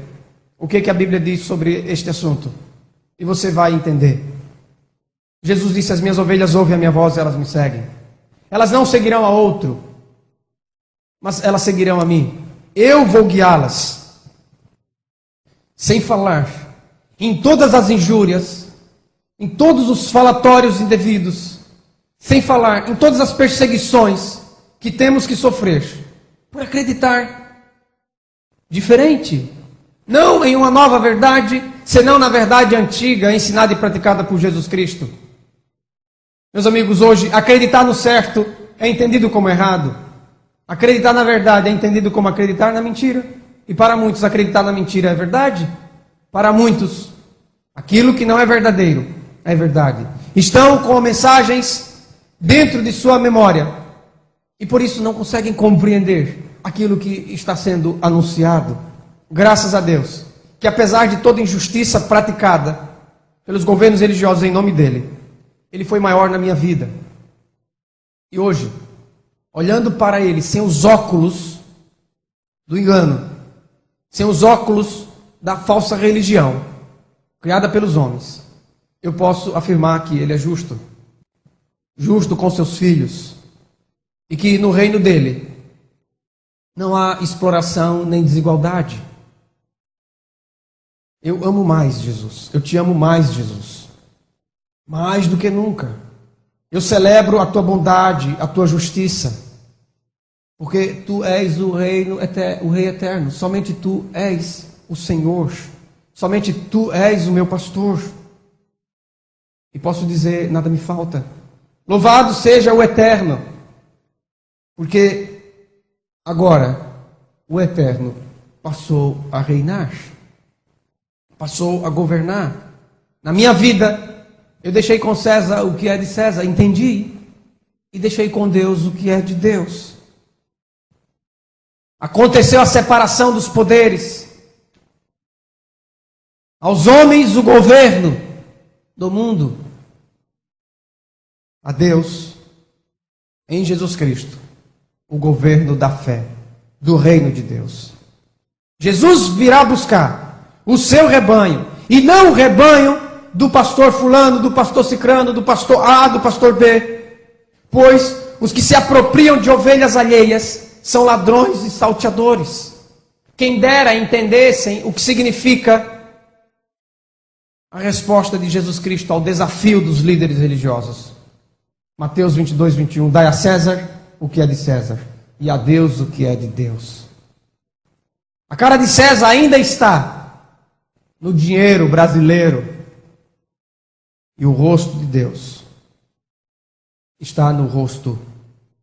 Speaker 1: o que a Bíblia diz sobre este assunto. E você vai entender. Jesus disse, as minhas ovelhas ouvem a minha voz e elas me seguem. Elas não seguirão a outro, mas elas seguirão a mim. Eu vou guiá-las. Sem falar em todas as injúrias, em todos os falatórios indevidos, sem falar em todas as perseguições que temos que sofrer por acreditar diferente, não em uma nova verdade, senão na verdade antiga, ensinada e praticada por Jesus Cristo. Meus amigos, hoje, acreditar no certo é entendido como errado. Acreditar na verdade é entendido como acreditar na mentira. E para muitos, acreditar na mentira é verdade. Para muitos, aquilo que não é verdadeiro é verdade. Estão com mensagens dentro de sua memória e por isso não conseguem compreender aquilo que está sendo anunciado. Graças a Deus, que apesar de toda injustiça praticada pelos governos religiosos em nome dele, ele foi maior na minha vida. E hoje, olhando para ele sem os óculos do engano, sem os óculos da falsa religião criada pelos homens, eu posso afirmar que Ele é justo. Justo com seus filhos. E que no reino dele não há exploração nem desigualdade. Eu amo mais Jesus. Eu te amo mais, Jesus. Mais do que nunca. Eu celebro a tua bondade, a tua justiça. Porque tu és o Rei eterno. Somente tu és o Senhor. Somente tu és o meu pastor. E posso dizer, nada me falta. Louvado seja o Eterno. Porque agora o Eterno passou a reinar. Passou a governar. Na minha vida, eu deixei com César o que é de César, entendi. E deixei com Deus o que é de Deus. Aconteceu a separação dos poderes. Aos homens o governo do mundo. A Deus, em Jesus Cristo, o governo da fé, do reino de Deus. Jesus virá buscar o seu rebanho, e não o rebanho do pastor fulano, do pastor cicrano, do pastor A, do pastor B. Pois os que se apropriam de ovelhas alheias são ladrões e salteadores. Quem dera entendessem o que significa a resposta de Jesus Cristo ao desafio dos líderes religiosos. Mateus 22, 21. Dai a César o que é de César, e a Deus o que é de Deus. A cara de César ainda está no dinheiro brasileiro, e o rosto de Deus está no rosto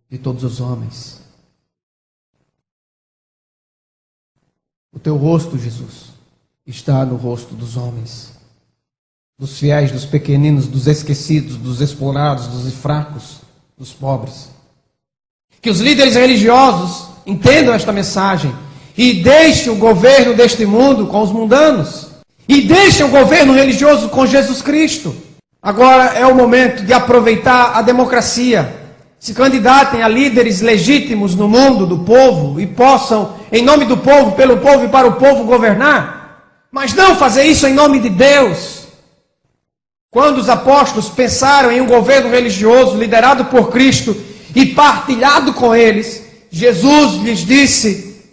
Speaker 1: de todos os homens. O teu rosto, Jesus, está no rosto dos homens, dos fiéis, dos pequeninos, dos esquecidos, dos explorados, dos fracos, dos pobres. Que os líderes religiosos entendam esta mensagem e deixem o governo deste mundo com os mundanos e deixem o governo religioso com Jesus Cristo. Agora é o momento de aproveitar a democracia. Se candidatem a líderes legítimos no mundo do povo e possam, em nome do povo, pelo povo e para o povo, governar. Mas não fazer isso em nome de Deus. Quando os apóstolos pensaram em um governo religioso liderado por Cristo e partilhado com eles, Jesus lhes disse,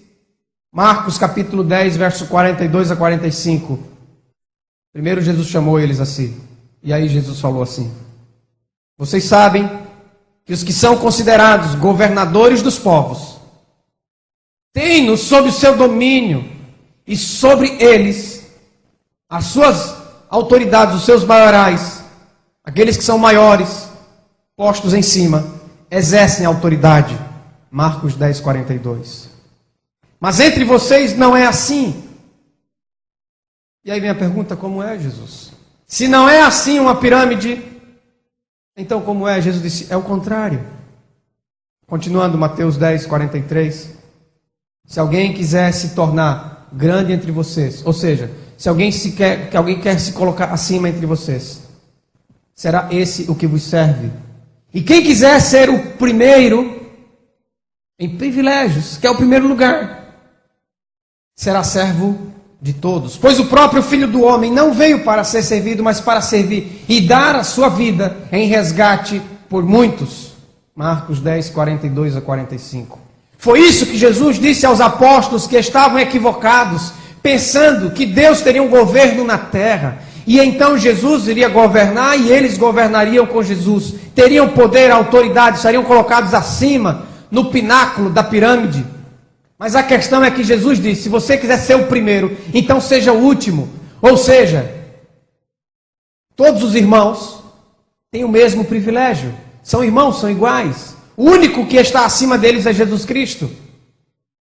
Speaker 1: Marcos capítulo 10, verso 42 a 45. Primeiro Jesus chamou eles assim. E aí Jesus falou assim: vocês sabem que os que são considerados governadores dos povos têm-nos sob o seu domínio, e sobre eles as suas autoridades, os seus maiorais, aqueles que são maiores, postos em cima, exercem autoridade. Marcos 10, 42. Mas entre vocês não é assim. E aí vem a pergunta: como é, Jesus? Se não é assim uma pirâmide, então como é? Jesus disse, é o contrário. Continuando, Mateus 10, 43. Se alguém quiser se tornar grande entre vocês, ou seja, se alguém quer se colocar acima entre vocês, será esse o que vos serve. E quem quiser ser o primeiro em privilégios, que é o primeiro lugar, será servo de todos. Pois o próprio Filho do Homem não veio para ser servido, mas para servir e dar a sua vida em resgate por muitos. Marcos 10, 42 a 45. Foi isso que Jesus disse aos apóstolos que estavam equivocados, pensando que Deus teria um governo na terra, e então Jesus iria governar e eles governariam com Jesus, teriam poder, autoridade, estariam colocados acima, no pináculo da pirâmide. Mas a questão é que Jesus disse, se você quiser ser o primeiro, então seja o último. Ou seja, todos os irmãos têm o mesmo privilégio, são irmãos, são iguais. O único que está acima deles é Jesus Cristo.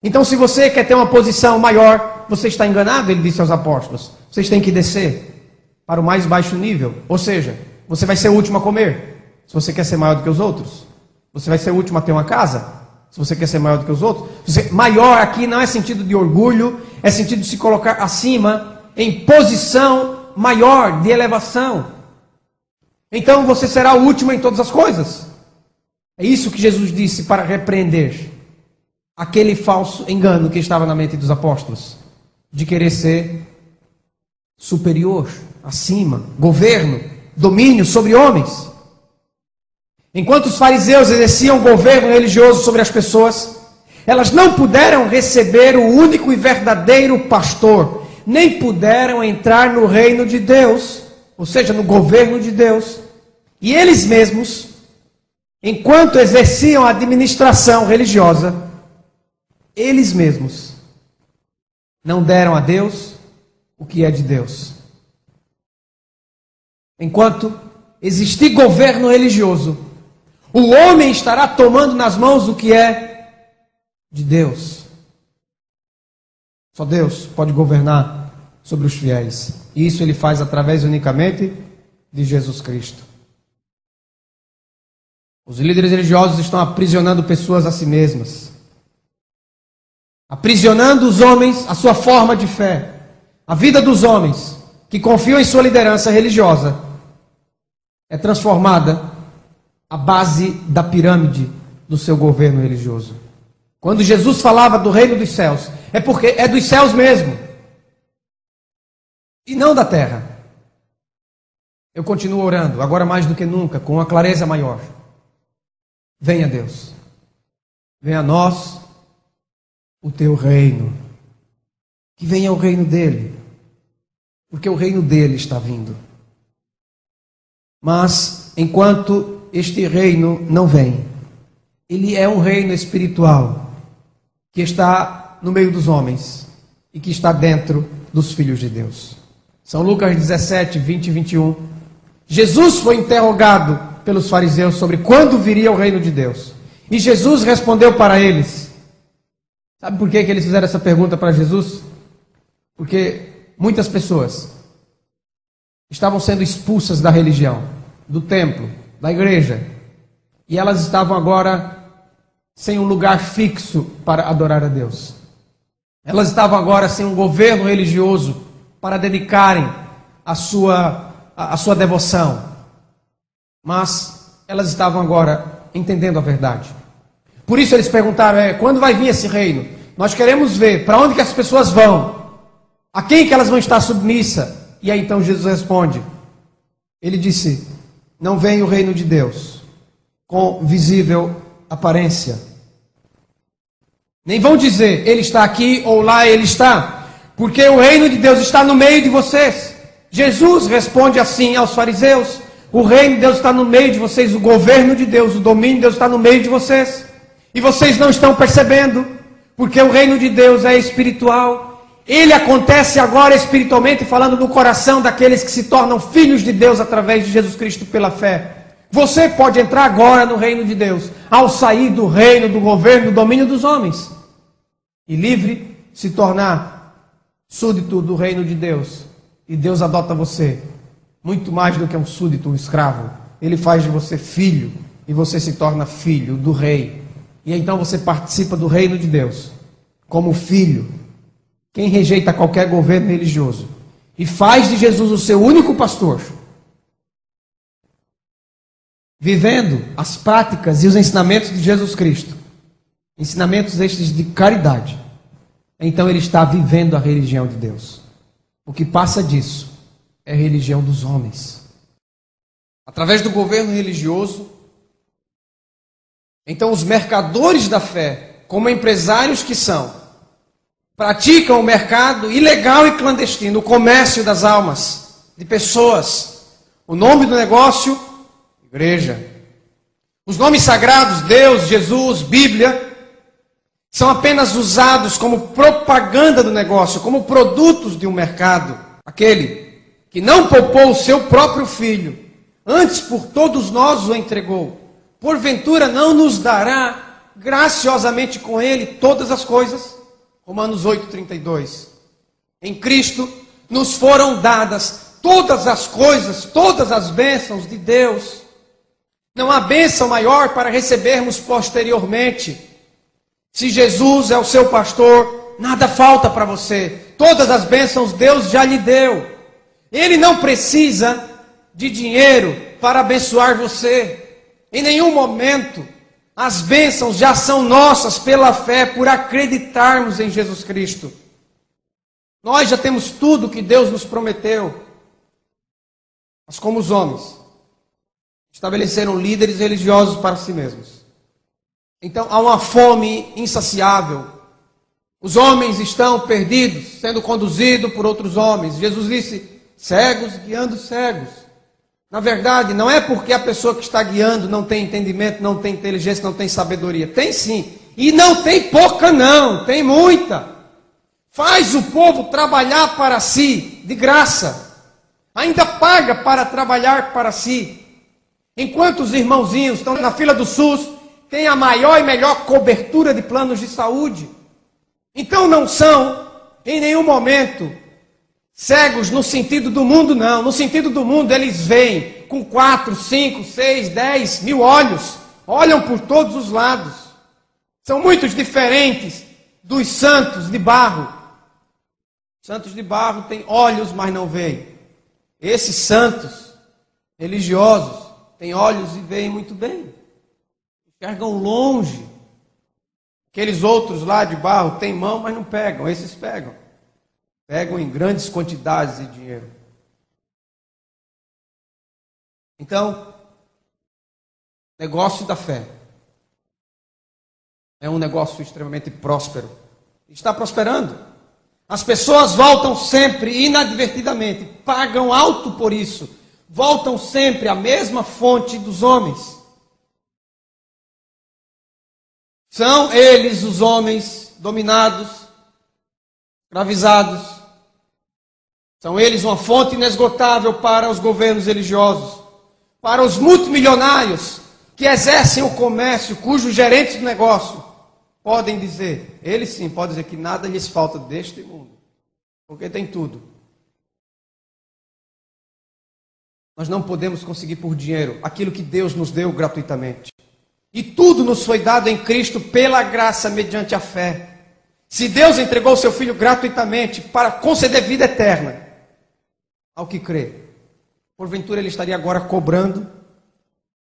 Speaker 1: Então, se você quer ter uma posição maior, você está enganado, ele disse aos apóstolos. Vocês têm que descer para o mais baixo nível. Ou seja, você vai ser o último a comer, se você quer ser maior do que os outros. Você vai ser o último a ter uma casa, se você quer ser maior do que os outros. Maior aqui não é sentido de orgulho, é sentido de se colocar acima, em posição maior, de elevação. Então você será o último em todas as coisas. É isso que Jesus disse para repreender aquele falso engano que estava na mente dos apóstolos, de querer ser superior, acima, governo domínio sobre homens. Enquanto os fariseus exerciam governo religioso sobre as pessoas, elas não puderam receber o único e verdadeiro pastor, nem puderam entrar no reino de Deus, ou seja, no governo de Deus. E eles mesmos, enquanto exerciam a administração religiosa, eles mesmos não deram a Deus o que é de Deus. Enquanto existir governo religioso, o homem estará tomando nas mãos o que é de Deus. Só Deus pode governar sobre os fiéis. E isso ele faz através unicamente de Jesus Cristo. Os líderes religiosos estão aprisionando pessoas a si mesmas. Aprisionando os homens à sua forma de fé. A vida dos homens que confiam em sua liderança religiosa é transformada à base da pirâmide do seu governo religioso. Quando Jesus falava do reino dos céus, é porque é dos céus mesmo, e não da terra. Eu continuo orando, agora mais do que nunca, com uma clareza maior. Venha Deus, venha a nós o teu reino, que venha o reino dele, porque o reino dele está vindo. Mas, enquanto este reino não vem, ele é um reino espiritual, que está no meio dos homens, e que está dentro dos filhos de Deus. São Lucas 17, 20 e 21. Jesus foi interrogado pelos fariseus sobre quando viria o reino de Deus. E Jesus respondeu para eles. Sabe por que eles fizeram essa pergunta para Jesus? Porque muitas pessoas estavam sendo expulsas da religião, do templo, da igreja. E elas estavam agora sem um lugar fixo para adorar a Deus. Elas estavam agora sem um governo religioso para dedicarem a sua devoção. Mas elas estavam agora entendendo a verdade. Por isso eles perguntaram, quando vai vir esse reino? Nós queremos ver para onde que as pessoas vão, a quem que elas vão estar submissas. E aí então Jesus responde. Ele disse, não vem o reino de Deus com visível aparência. Nem vão dizer, ele está aqui ou lá ele está, porque o reino de Deus está no meio de vocês. Jesus responde assim aos fariseus, o reino de Deus está no meio de vocês, o governo de Deus, o domínio de Deus está no meio de vocês. E vocês não estão percebendo, porque o reino de Deus é espiritual. Ele acontece agora espiritualmente, falando no coração daqueles que se tornam filhos de Deus através de Jesus Cristo pela fé. Você pode entrar agora no reino de Deus, ao sair do reino, do governo, do domínio dos homens. E livre se tornar súdito do reino de Deus. E Deus adota você, muito mais do que um súdito, um escravo. Ele faz de você filho, e você se torna filho do rei. E então você participa do reino de Deus, como filho. Quem rejeita qualquer governo religioso e faz de Jesus o seu único pastor, vivendo as práticas e os ensinamentos de Jesus Cristo, ensinamentos estes de caridade, então ele está vivendo a religião de Deus. O que passa disso é a religião dos homens. Através do governo religioso, então os mercadores da fé, como empresários que são, praticam o mercado ilegal e clandestino, o comércio das almas, de pessoas. O nome do negócio, igreja. Os nomes sagrados, Deus, Jesus, Bíblia, são apenas usados como propaganda do negócio, como produtos de um mercado. Aquele que não poupou o seu próprio filho, antes por todos nós o entregou, porventura não nos dará graciosamente com ele todas as coisas? Romanos 8,32. Em Cristo nos foram dadas todas as coisas, todas as bênçãos de Deus. Não há bênção maior para recebermos posteriormente. Se Jesus é o seu pastor, nada falta para você. Todas as bênçãos Deus já lhe deu. Ele não precisa de dinheiro para abençoar você. Em nenhum momento. As bênçãos já são nossas pela fé, por acreditarmos em Jesus Cristo. Nós já temos tudo que Deus nos prometeu. mas como os homens estabeleceram líderes religiosos para si mesmos. Então há uma fome insaciável. Os homens estão perdidos, sendo conduzidos por outros homens. Jesus disse, cegos guiando cegos. Na verdade, não é porque a pessoa que está guiando não tem entendimento, não tem inteligência, não tem sabedoria. Tem sim. E não tem pouca não, tem muita. Faz o povo trabalhar para si, de graça. Ainda paga para trabalhar para si. Enquanto os irmãozinhos estão na fila do SUS, tem a maior e melhor cobertura de planos de saúde. Então não são, em nenhum momento, cegos no sentido do mundo, não. No sentido do mundo, eles veem com 4, 5, 6, 10 mil olhos. Olham por todos os lados. São muito diferentes dos santos de barro. Santos de barro têm olhos, mas não veem. Esses santos religiosos têm olhos e veem muito bem. Enxergam longe. Aqueles outros lá de barro têm mão, mas não pegam. Esses pegam. Pegam em grandes quantidades de dinheiro. Então, negócio da fé é um negócio extremamente próspero. Está prosperando. As pessoas voltam sempre inadvertidamente, pagam alto por isso. Voltam sempre à mesma fonte dos homens. São eles os homens dominados, escravizados. São eles uma fonte inesgotável para os governos religiosos, para os multimilionários que exercem o comércio, cujos gerentes do negócio podem dizer, eles sim podem dizer que nada lhes falta deste mundo, porque tem tudo. Nós não podemos conseguir por dinheiro aquilo que Deus nos deu gratuitamente. E tudo nos foi dado em Cristo pela graça, mediante a fé. Se Deus entregou o seu Filho gratuitamente para conceder vida eterna ao que crê, porventura Ele estaria agora cobrando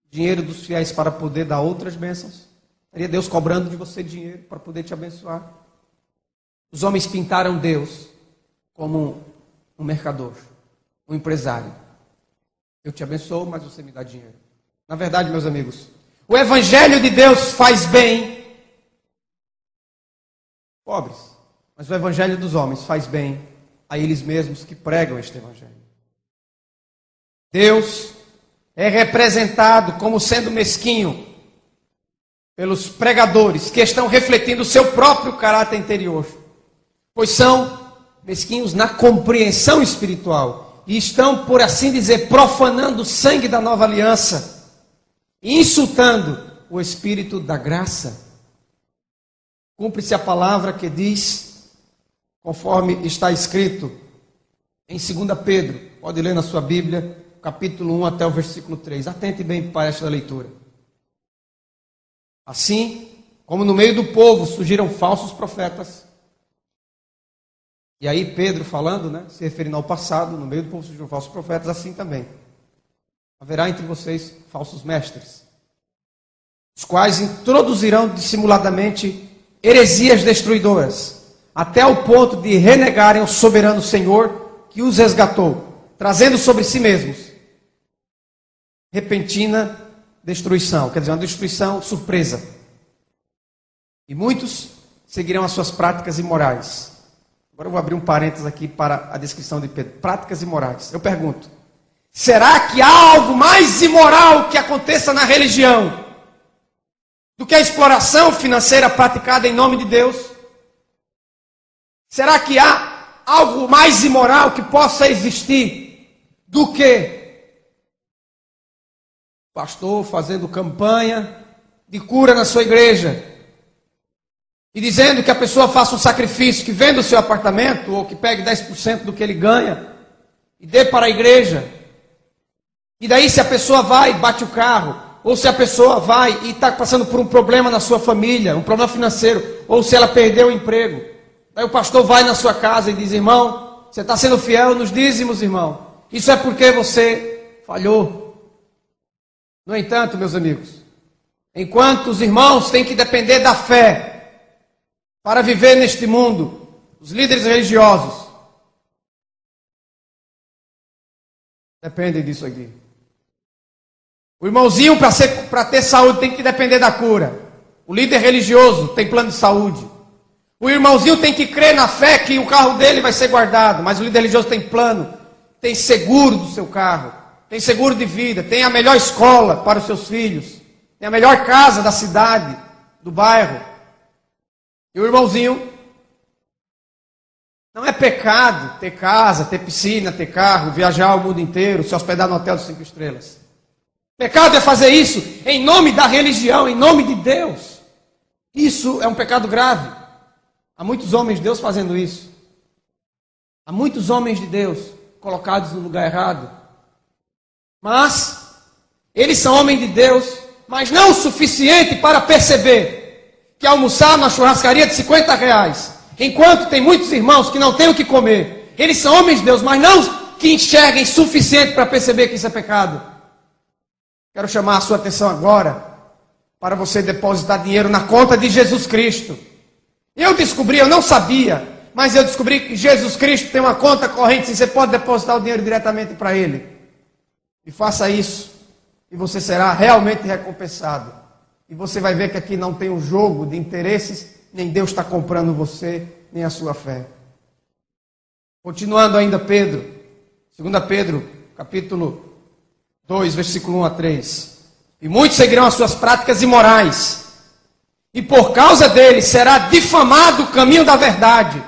Speaker 1: dinheiro dos fiéis para poder dar outras bênçãos? Estaria Deus cobrando de você dinheiro para poder te abençoar? Os homens pintaram Deus como um mercador, um empresário. Eu te abençoo, mas você me dá dinheiro. Na verdade, meus amigos, o Evangelho de Deus faz bem pobres, mas o Evangelho dos homens faz bem a eles mesmos que pregam este Evangelho. Deus é representado como sendo mesquinho pelos pregadores que estão refletindo o seu próprio caráter interior, pois são mesquinhos na compreensão espiritual e estão, por assim dizer, profanando o sangue da nova aliança, insultando o Espírito da graça. Cumpre-se a palavra que diz, conforme está escrito em 2 Pedro, pode ler na sua Bíblia, capítulo 1 até o versículo 3. Atente bem para esta leitura. Assim como no meio do povo surgiram falsos profetas, e aí Pedro falando, se referindo ao passado, no meio do povo surgiram falsos profetas, assim também haverá entre vocês falsos mestres, os quais introduzirão dissimuladamente heresias destruidoras, até o ponto de renegarem o soberano Senhor que os resgatou, trazendo sobre si mesmos repentina destruição, quer dizer, uma destruição surpresa. E muitos seguirão as suas práticas imorais. Agora eu vou abrir um parênteses aqui para a descrição de Pedro. Práticas imorais. Eu pergunto, será que há algo mais imoral que aconteça na religião do que a exploração financeira praticada em nome de Deus? Será que há algo mais imoral que possa existir do que pastor fazendo campanha de cura na sua igreja e dizendo que a pessoa faça um sacrifício, que venda o seu apartamento ou que pegue 10% do que ele ganha e dê para a igreja? E daí, se a pessoa vai e bate o carro, ou se a pessoa vai e está passando por um problema na sua família, um problema financeiro, ou se ela perdeu o emprego, daí o pastor vai na sua casa e diz, irmão, você está sendo fiel nos dízimos, irmão. Isso é porque você falhou. No entanto, meus amigos, enquanto os irmãos têm que depender da fé para viver neste mundo, os líderes religiosos Depende disso aqui. O irmãozinho, para ter saúde, tem que depender da cura. O líder religioso tem plano de saúde. O irmãozinho tem que crer na fé que o carro dele vai ser guardado. Mas o líder religioso tem plano, tem seguro do seu carro, tem seguro de vida, tem a melhor escola para os seus filhos, tem a melhor casa da cidade, do bairro. E o irmãozinho, não é pecado ter casa, ter piscina, ter carro, viajar o mundo inteiro, se hospedar no hotel de 5 estrelas. Pecado é fazer isso em nome da religião, em nome de Deus. Isso é um pecado grave. Há muitos homens de Deus fazendo isso. Há muitos homens de Deus colocados no lugar errado. Mas eles são homens de Deus, mas não o suficiente para perceber que almoçar na churrascaria de R$50, enquanto tem muitos irmãos que não têm o que comer. Eles são homens de Deus, mas não que enxerguem suficiente para perceber que isso é pecado. Quero chamar a sua atenção agora para você depositar dinheiro na conta de Jesus Cristo. Eu não sabia, mas eu descobri que Jesus Cristo tem uma conta corrente, você pode depositar o dinheiro diretamente para Ele. E faça isso, e você será realmente recompensado. E você vai ver que aqui não tem um jogo de interesses, nem Deus está comprando você, nem a sua fé. Continuando ainda Pedro, 2 Pedro, capítulo 2, versículo 1 a 3. E muitos seguirão as suas práticas imorais, e por causa deles será difamado o caminho da verdade.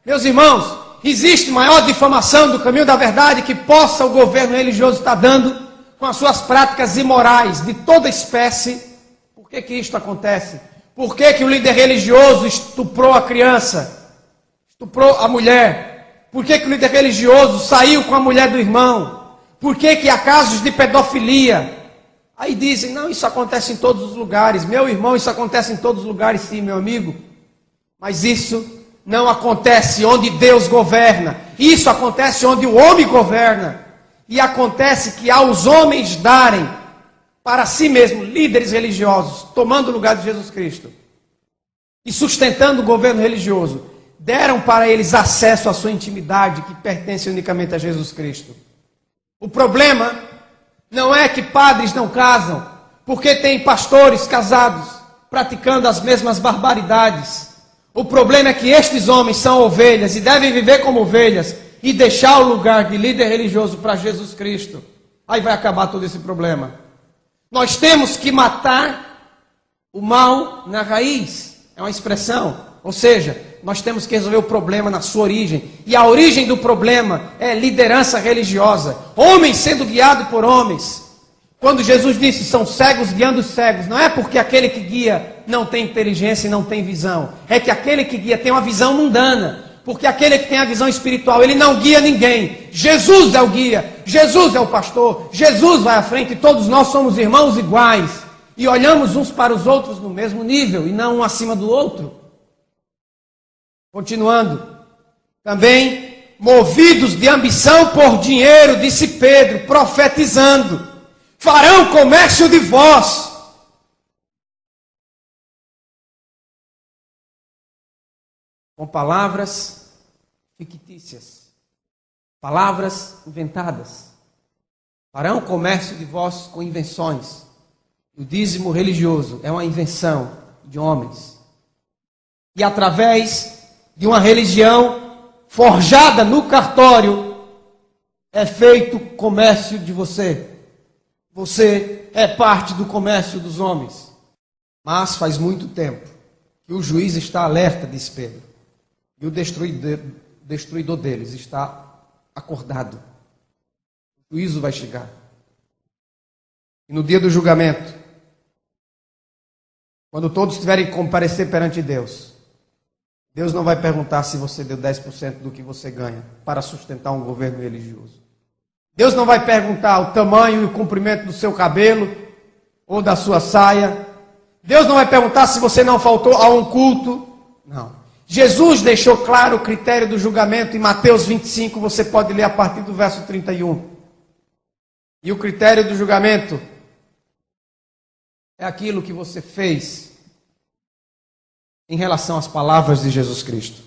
Speaker 1: Meus irmãos, existe maior difamação do caminho da verdade que possa o governo religioso estar dando com as suas práticas imorais de toda espécie? Por que isto acontece? Por que o líder religioso estuprou a criança? Estuprou a mulher? Por que o líder religioso saiu com a mulher do irmão? Por que há casos de pedofilia? Aí dizem, não, isso acontece em todos os lugares. Meu irmão, isso acontece em todos os lugares, sim, meu amigo. Mas isso não acontece onde Deus governa. Isso acontece onde o homem governa. E acontece que aos homens darem para si mesmo líderes religiosos, tomando o lugar de Jesus Cristo e sustentando o governo religioso, deram para eles acesso à sua intimidade que pertence unicamente a Jesus Cristo. O problema não é que padres não casam, porque tem pastores casados praticando as mesmas barbaridades. O problema é que estes homens são ovelhas e devem viver como ovelhas e deixar o lugar de líder religioso para Jesus Cristo. Aí vai acabar todo esse problema. Nós temos que matar o mal na raiz. É uma expressão. Ou seja, nós temos que resolver o problema na sua origem. E a origem do problema é liderança religiosa. Homens sendo guiados por homens. Quando Jesus disse, são cegos guiando os cegos, não é porque aquele que guia não tem inteligência e não tem visão. É que aquele que guia tem uma visão mundana. Porque aquele que tem a visão espiritual, ele não guia ninguém. Jesus é o guia, Jesus é o pastor, Jesus vai à frente e todos nós somos irmãos iguais. E olhamos uns para os outros no mesmo nível e não um acima do outro. Continuando. Também, movidos de ambição por dinheiro, disse Pedro, profetizando, farão comércio de vós. Com palavras fictícias, palavras inventadas. Farão comércio de vós com invenções. O dízimo religioso é uma invenção de homens. E através de uma religião forjada no cartório, é feito comércio de você. Você é parte do comércio dos homens. Mas faz muito tempo que o juiz está alerta, diz Pedro. E o destruidor deles está acordado. O juízo vai chegar. E no dia do julgamento, quando todos tiverem que comparecer perante Deus, Deus não vai perguntar se você deu 10% do que você ganha para sustentar um governo religioso. Deus não vai perguntar o tamanho e o comprimento do seu cabelo ou da sua saia. Deus não vai perguntar se você não faltou a um culto. Não. Jesus deixou claro o critério do julgamento em Mateus 25, você pode ler a partir do verso 31. E o critério do julgamento é aquilo que você fez em relação às palavras de Jesus Cristo.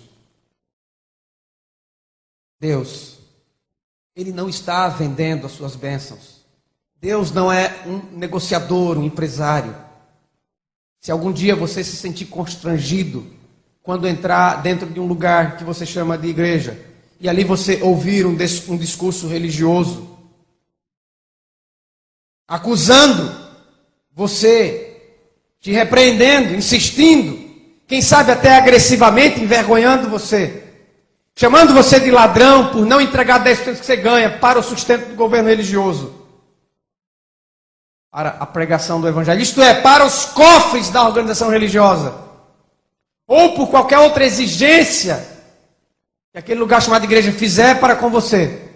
Speaker 1: Deus, Ele não está vendendo as suas bênçãos. Deus não é um negociador, um empresário. Se algum dia você se sentir constrangido quando entrar dentro de um lugar que você chama de igreja, e ali você ouvir um discurso religioso, acusando você, te repreendendo, insistindo, quem sabe até agressivamente envergonhando você, chamando você de ladrão por não entregar 10% que você ganha para o sustento do governo religioso, para a pregação do evangelho, isto é, para os cofres da organização religiosa, ou por qualquer outra exigência que aquele lugar chamado igreja fizer para com você.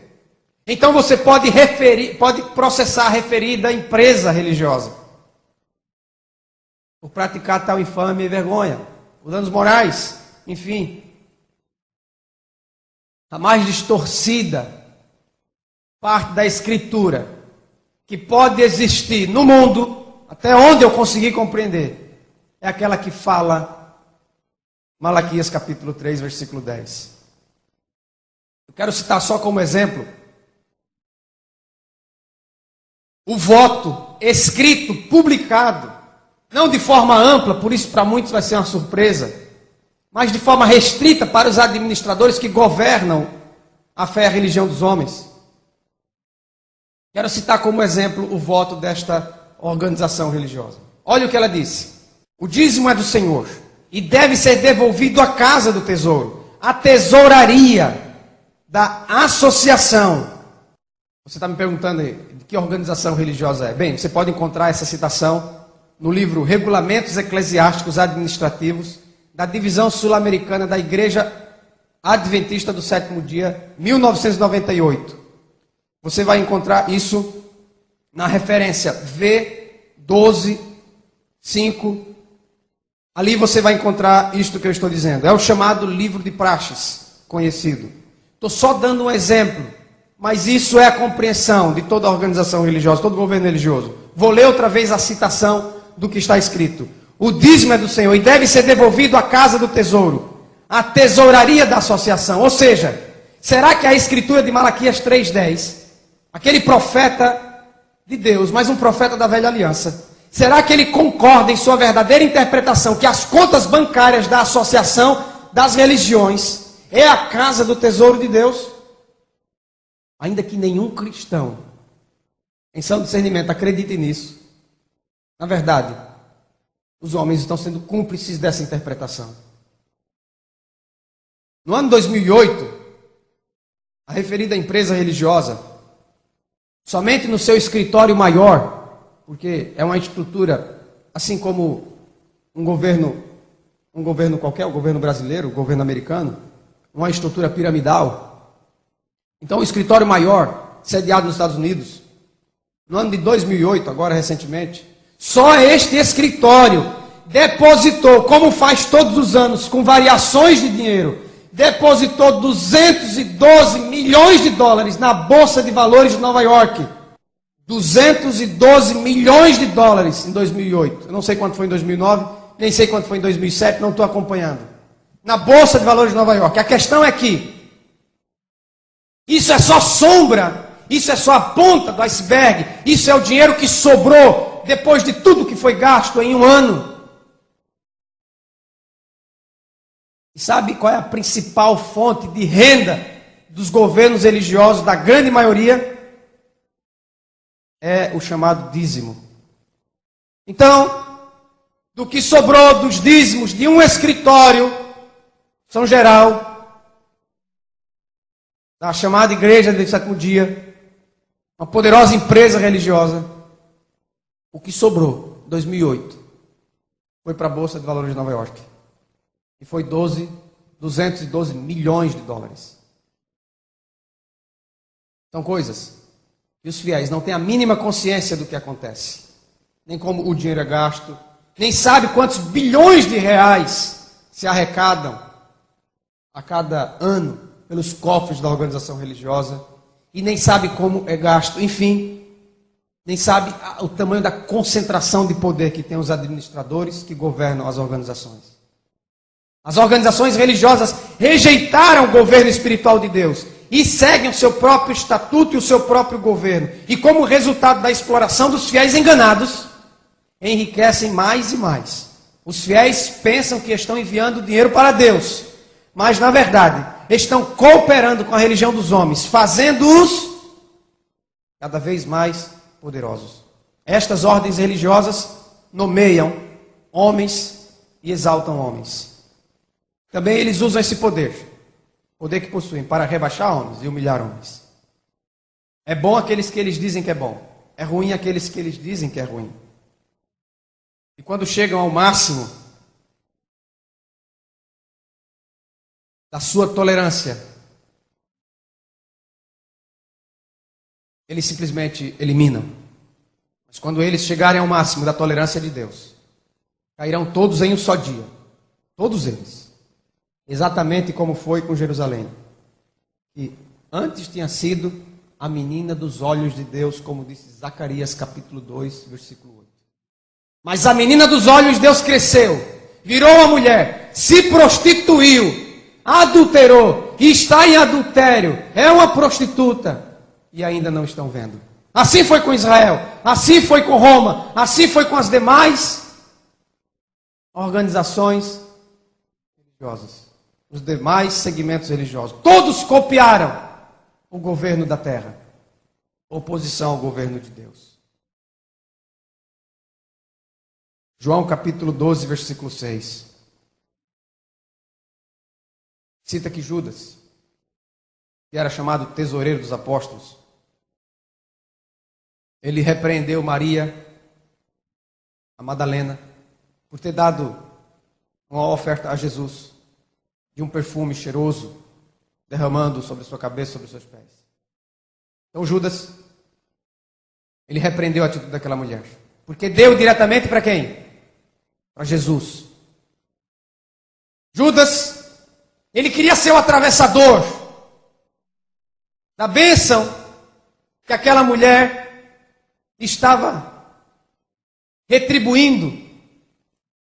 Speaker 1: Então você pode processar a referida empresa religiosa por praticar tal infâmia e vergonha, por danos morais, enfim. A mais distorcida parte da Escritura que pode existir no mundo, até onde eu consegui compreender, é aquela que fala Malaquias capítulo 3, versículo 10. Eu quero citar só como exemplo o voto escrito, publicado, não de forma ampla, por isso para muitos vai ser uma surpresa, mas de forma restrita para os administradores que governam a fé e a religião dos homens. Quero citar como exemplo o voto desta organização religiosa. Olha o que ela disse: o dízimo é do Senhor e deve ser devolvido à casa do tesouro, à tesouraria da associação. Você está me perguntando aí, de que organização religiosa é? Bem, você pode encontrar essa citação no livro Regulamentos Eclesiásticos Administrativos, da Divisão Sul-Americana da Igreja Adventista do Sétimo Dia, 1998. Você vai encontrar isso na referência V12.5. Ali você vai encontrar isto que eu estou dizendo. É o chamado livro de praxes, conhecido. Estou só dando um exemplo, mas isso é a compreensão de toda a organização religiosa, todo governo religioso. Vou ler outra vez a citação do que está escrito. O dízimo é do Senhor e deve ser devolvido à casa do tesouro, à tesouraria da associação. Ou seja, será que a escritura de Malaquias 3:10, aquele profeta de Deus, mas um profeta da velha aliança, será que ele concorda em sua verdadeira interpretação que as contas bancárias da associação das religiões é a casa do tesouro de Deus? Ainda que nenhum cristão, em são discernimento, acredite nisso, na verdade, os homens estão sendo cúmplices dessa interpretação. No ano 2008, a referida empresa religiosa, somente no seu escritório maior, porque é uma estrutura, assim como um governo qualquer, o governo brasileiro, o governo americano, uma estrutura piramidal. Então, o escritório maior, sediado nos Estados Unidos, no ano de 2008, agora recentemente, só este escritório depositou, como faz todos os anos, com variações de dinheiro, depositou 212 milhões de dólares na Bolsa de Valores de Nova York. 212 milhões de dólares em 2008. Eu não sei quanto foi em 2009, nem sei quanto foi em 2007, não estou acompanhando. Na Bolsa de Valores de Nova York. A questão é que isso é só sombra, isso é só a ponta do iceberg, isso é o dinheiro que sobrou depois de tudo que foi gasto em um ano. E sabe qual é a principal fonte de renda dos governos religiosos, da grande maioria? É o chamado dízimo. Então, do que sobrou dos dízimos de um escritório, São Geral, da chamada Igreja do Sétimo Dia, uma poderosa empresa religiosa, o que sobrou, 2008, foi para a Bolsa de Valores de Nova York. E foi 212 milhões de dólares. São coisas que os fiéis não têm a mínima consciência do que acontece. Nem como o dinheiro é gasto, nem sabe quantos bilhões de reais se arrecadam a cada ano pelos cofres da organização religiosa, e nem sabe como é gasto, enfim, nem sabe o tamanho da concentração de poder que tem os administradores que governam as organizações. As organizações religiosas rejeitaram o governo espiritual de Deus
Speaker 2: e seguem o seu próprio estatuto e o seu próprio governo. E como resultado da exploração dos fiéis enganados, enriquecem mais e mais. Os fiéis pensam que estão enviando dinheiro para Deus, mas na verdade estão cooperando com a religião dos homens, fazendo-os cada vez mais poderosos. Estas ordens religiosas nomeiam homens e exaltam homens. Também eles usam esse poder que possuem, para rebaixar homens e humilhar homens. É bom aqueles que eles dizem que é bom, é ruim aqueles que eles dizem que é ruim. E quando chegam ao máximo da sua tolerância, eles simplesmente eliminam. Mas quando eles chegarem ao máximo da tolerância de Deus, cairão todos em um só dia. Todos eles. Exatamente como foi com Jerusalém. E antes tinha sido a menina dos olhos de Deus, como disse Zacarias capítulo 2, versículo 8. Mas a menina dos olhos de Deus cresceu, virou uma mulher, se prostituiu, adulterou, e está em adultério, é uma prostituta, e ainda não estão vendo. Assim foi com Israel, assim foi com Roma, assim foi com as demais organizações religiosas, os demais segmentos religiosos. Todos copiaram o governo da terra, oposição ao governo de Deus. João capítulo 12, versículo 6. Cita que Judas, que era chamado tesoureiro dos apóstolos, ele repreendeu Maria, a Madalena, por ter dado uma oferta a Jesus de um perfume cheiroso, derramando sobre sua cabeça, sobre seus pés. Então Judas, ele repreendeu a atitude daquela mulher, porque deu diretamente para quem? Para Jesus. Judas, ele queria ser o atravessador da bênção que aquela mulher estava retribuindo,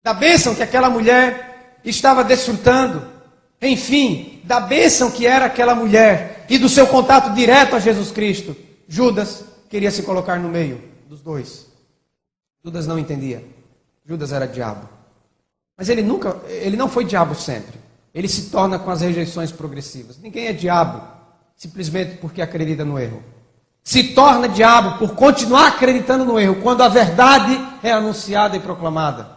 Speaker 2: da bênção que aquela mulher estava desfrutando, enfim, da bênção que era aquela mulher e do seu contato direto a Jesus Cristo. Judas queria se colocar no meio dos dois. Judas não entendia. Judas era diabo. Mas ele não foi diabo sempre. Ele se torna com as rejeições progressivas. Ninguém é diabo simplesmente porque acredita no erro. Se torna diabo por continuar acreditando no erro, quando a verdade é anunciada e proclamada.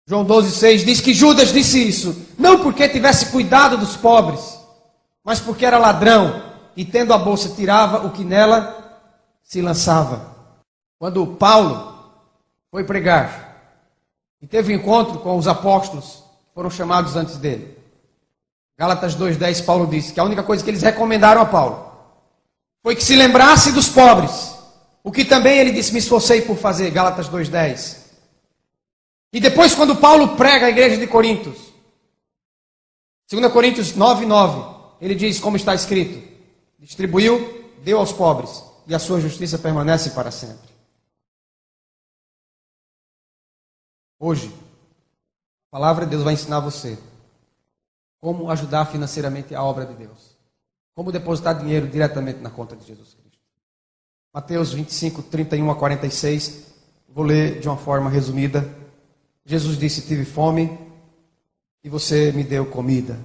Speaker 2: João 12,6 diz que Judas disse isso, não porque tivesse cuidado dos pobres, mas porque era ladrão, e tendo a bolsa tirava o que nela se lançava. Quando Paulo foi pregar e teve um encontro com os apóstolos que foram chamados antes dele, Gálatas 2,10, Paulo disse que a única coisa que eles recomendaram a Paulo foi que se lembrasse dos pobres, o que também ele disse, me esforcei por fazer, Gálatas 2,10. E depois, quando Paulo prega a igreja de Coríntios, 2 Coríntios 9,9, ele diz, como está escrito, distribuiu, deu aos pobres, e a sua justiça permanece para sempre. Hoje, a palavra de Deus vai ensinar você como ajudar financeiramente a obra de Deus. Como depositar dinheiro diretamente na conta de Jesus Cristo. Mateus 25, 31 a 46, vou ler de uma forma resumida. Jesus disse, tive fome e você me deu comida.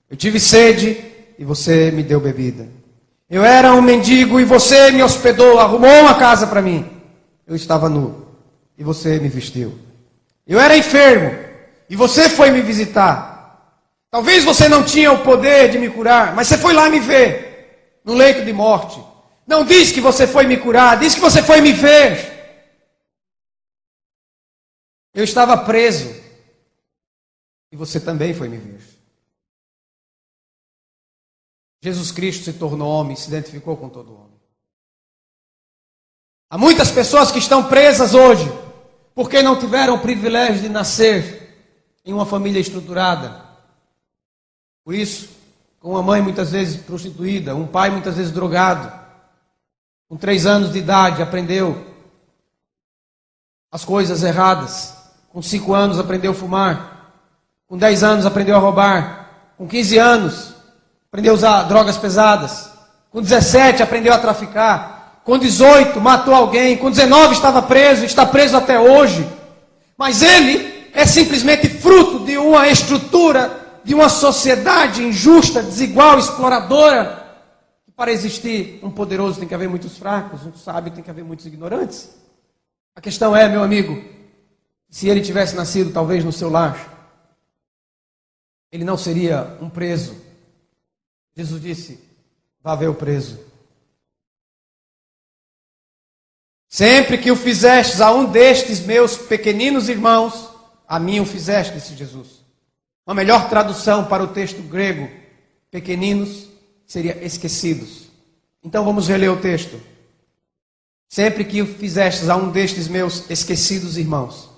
Speaker 2: Eu tive sede e você me deu bebida. Eu era um mendigo e você me hospedou, arrumou uma casa para mim. Eu estava nu e você me vestiu. Eu era enfermo e você foi me visitar. Talvez você não tinha o poder de me curar, mas você foi lá me ver, no leito de morte. Não diz que você foi me curar, diz que você foi me ver. Eu estava preso e você também foi me ver. Jesus Cristo se tornou homem, se identificou com todo homem. Há muitas pessoas que estão presas hoje, porque não tiveram o privilégio de nascer em uma família estruturada. Por isso, com uma mãe muitas vezes prostituída, um pai muitas vezes drogado, com 3 anos de idade aprendeu as coisas erradas, com 5 anos aprendeu a fumar, com 10 anos aprendeu a roubar, com 15 anos aprendeu a usar drogas pesadas. Com 17 aprendeu a traficar. Com 18 matou alguém. Com 19 estava preso, está preso até hoje. Mas ele é simplesmente fruto de uma estrutura, de uma sociedade injusta, desigual, exploradora. Para existir um poderoso tem que haver muitos fracos, um sábio tem que haver muitos ignorantes. A questão é, meu amigo, se ele tivesse nascido talvez no seu lar, ele não seria um preso. Jesus disse, vá ver o preso. Sempre que o fizestes a um destes meus pequeninos irmãos, a mim o fizeste, disse Jesus. Uma melhor tradução para o texto grego, pequeninos, seria esquecidos. Então vamos reler o texto. Sempre que o fizestes a um destes meus esquecidos irmãos,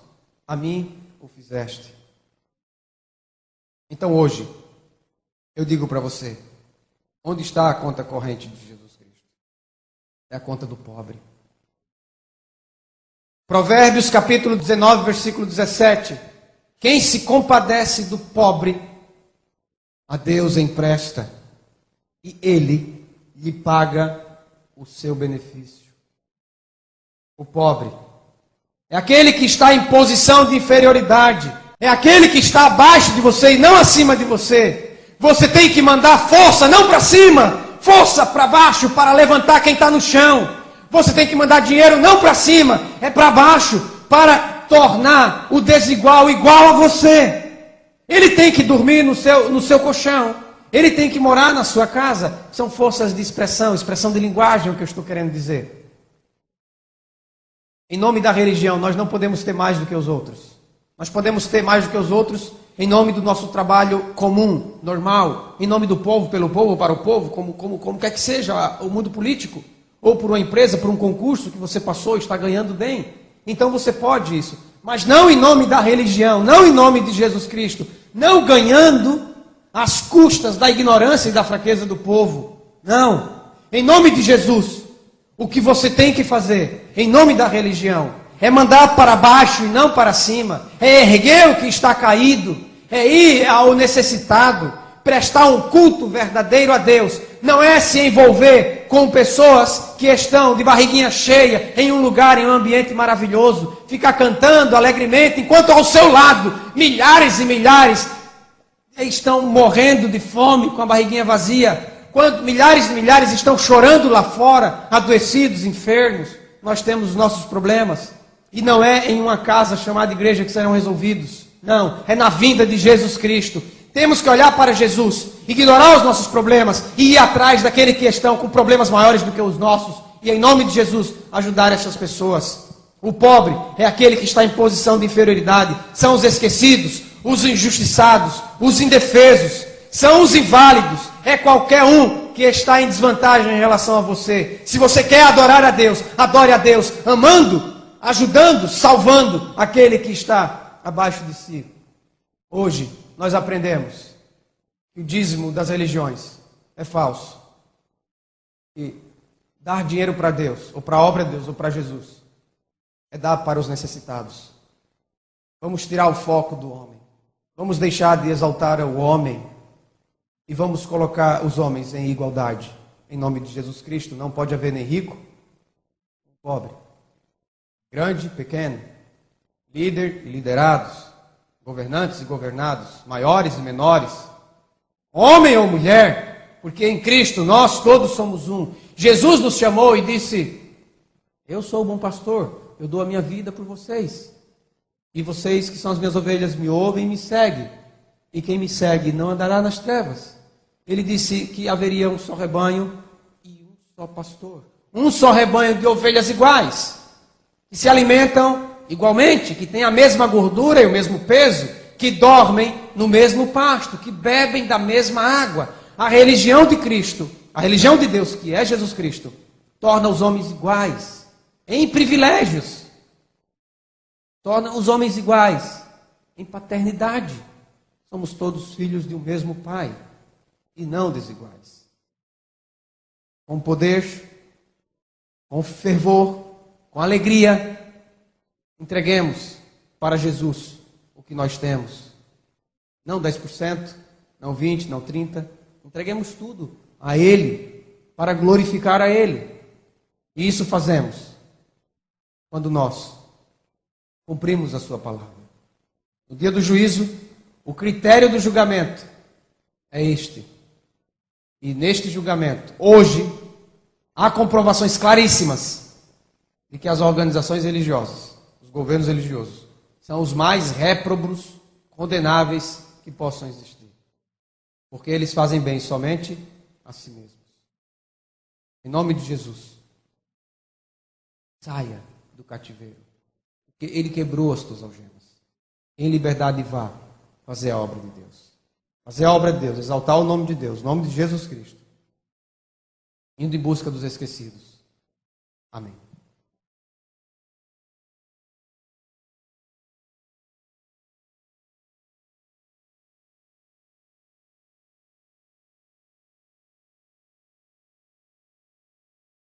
Speaker 2: a mim o fizeste. Então hoje, eu digo para você, onde está a conta corrente de Jesus Cristo? É a conta do pobre. Provérbios capítulo 19, versículo 17. Quem se compadece do pobre, a Deus empresta, e ele lhe paga o seu benefício. O pobre é aquele que está em posição de inferioridade, é aquele que está abaixo de você e não acima de você. Você tem que mandar força, não para cima, força para baixo, para levantar quem está no chão. Você tem que mandar dinheiro não para cima, é para baixo, para tornar o desigual igual a você. Ele tem que dormir no seu colchão. Ele tem que morar na sua casa. São forças de expressão de linguagem, é o que eu estou querendo dizer. Em nome da religião, nós não podemos ter mais do que os outros. Nós podemos ter mais do que os outros em nome do nosso trabalho comum, normal, em nome do povo, pelo povo, para o povo, como quer que seja o mundo político, ou por uma empresa, por um concurso que você passou e está ganhando bem. Então você pode isso. Mas não em nome da religião, não em nome de Jesus Cristo, não ganhando às custas da ignorância e da fraqueza do povo. Não. Em nome de Jesus, o que você tem que fazer, em nome da religião, é mandar para baixo e não para cima. É erguer o que está caído. É ir ao necessitado. Prestar um culto verdadeiro a Deus. Não é se envolver com pessoas que estão de barriguinha cheia em um lugar, em um ambiente maravilhoso. Ficar cantando alegremente, enquanto ao seu lado, milhares e milhares estão morrendo de fome com a barriguinha vazia. Quando milhares e milhares estão chorando lá fora, adoecidos, enfermos. Nós temos os nossos problemas. E não é em uma casa chamada igreja que serão resolvidos. Não, é na vinda de Jesus Cristo. Temos que olhar para Jesus, ignorar os nossos problemas e ir atrás daquele que estão com problemas maiores do que os nossos. E em nome de Jesus, ajudar essas pessoas. O pobre é aquele que está em posição de inferioridade. São os esquecidos, os injustiçados, os indefesos. São os inválidos. É qualquer um que está em desvantagem em relação a você. Se você quer adorar a Deus, adore a Deus, amando, ajudando, salvando aquele que está abaixo de si. Hoje, nós aprendemos que o dízimo das religiões é falso. E dar dinheiro para Deus, ou para a obra de Deus, ou para Jesus, é dar para os necessitados. Vamos tirar o foco do homem. Vamos deixar de exaltar o homem. E vamos colocar os homens em igualdade. Em nome de Jesus Cristo, não pode haver nem rico, nem pobre. Grande, pequeno, líder e liderados, governantes e governados, maiores e menores, homem ou mulher, porque em Cristo nós todos somos um. Jesus nos chamou e disse, eu sou o bom pastor, eu dou a minha vida por vocês. E vocês que são as minhas ovelhas me ouvem e me seguem. E quem me segue não andará nas trevas. Ele disse que haveria um só rebanho e um só pastor. Um só rebanho de ovelhas iguais, que se alimentam igualmente, que têm a mesma gordura e o mesmo peso, que dormem no mesmo pasto, que bebem da mesma água. A religião de Cristo, a religião de Deus, que é Jesus Cristo, torna os homens iguais, em privilégios. Torna os homens iguais, em paternidade. Somos todos filhos de um mesmo Pai, e não desiguais. Com poder, com fervor, com alegria, entreguemos para Jesus o que nós temos. Não 10%, não 20%, não 30%, entreguemos tudo a Ele, para glorificar a Ele. E isso fazemos quando nós cumprimos a sua palavra. No dia do juízo, o critério do julgamento é este. E neste julgamento, hoje, há comprovações claríssimas de que as organizações religiosas, os governos religiosos, são os mais réprobos, condenáveis que possam existir. Porque eles fazem bem somente a si mesmos. Em nome de Jesus, saia do cativeiro. Porque Ele quebrou as tuas algemas. Em liberdade vá fazer a obra de Deus. Fazer a obra de Deus, exaltar o nome de Deus, o nome de Jesus Cristo. Indo em busca dos esquecidos. Amém.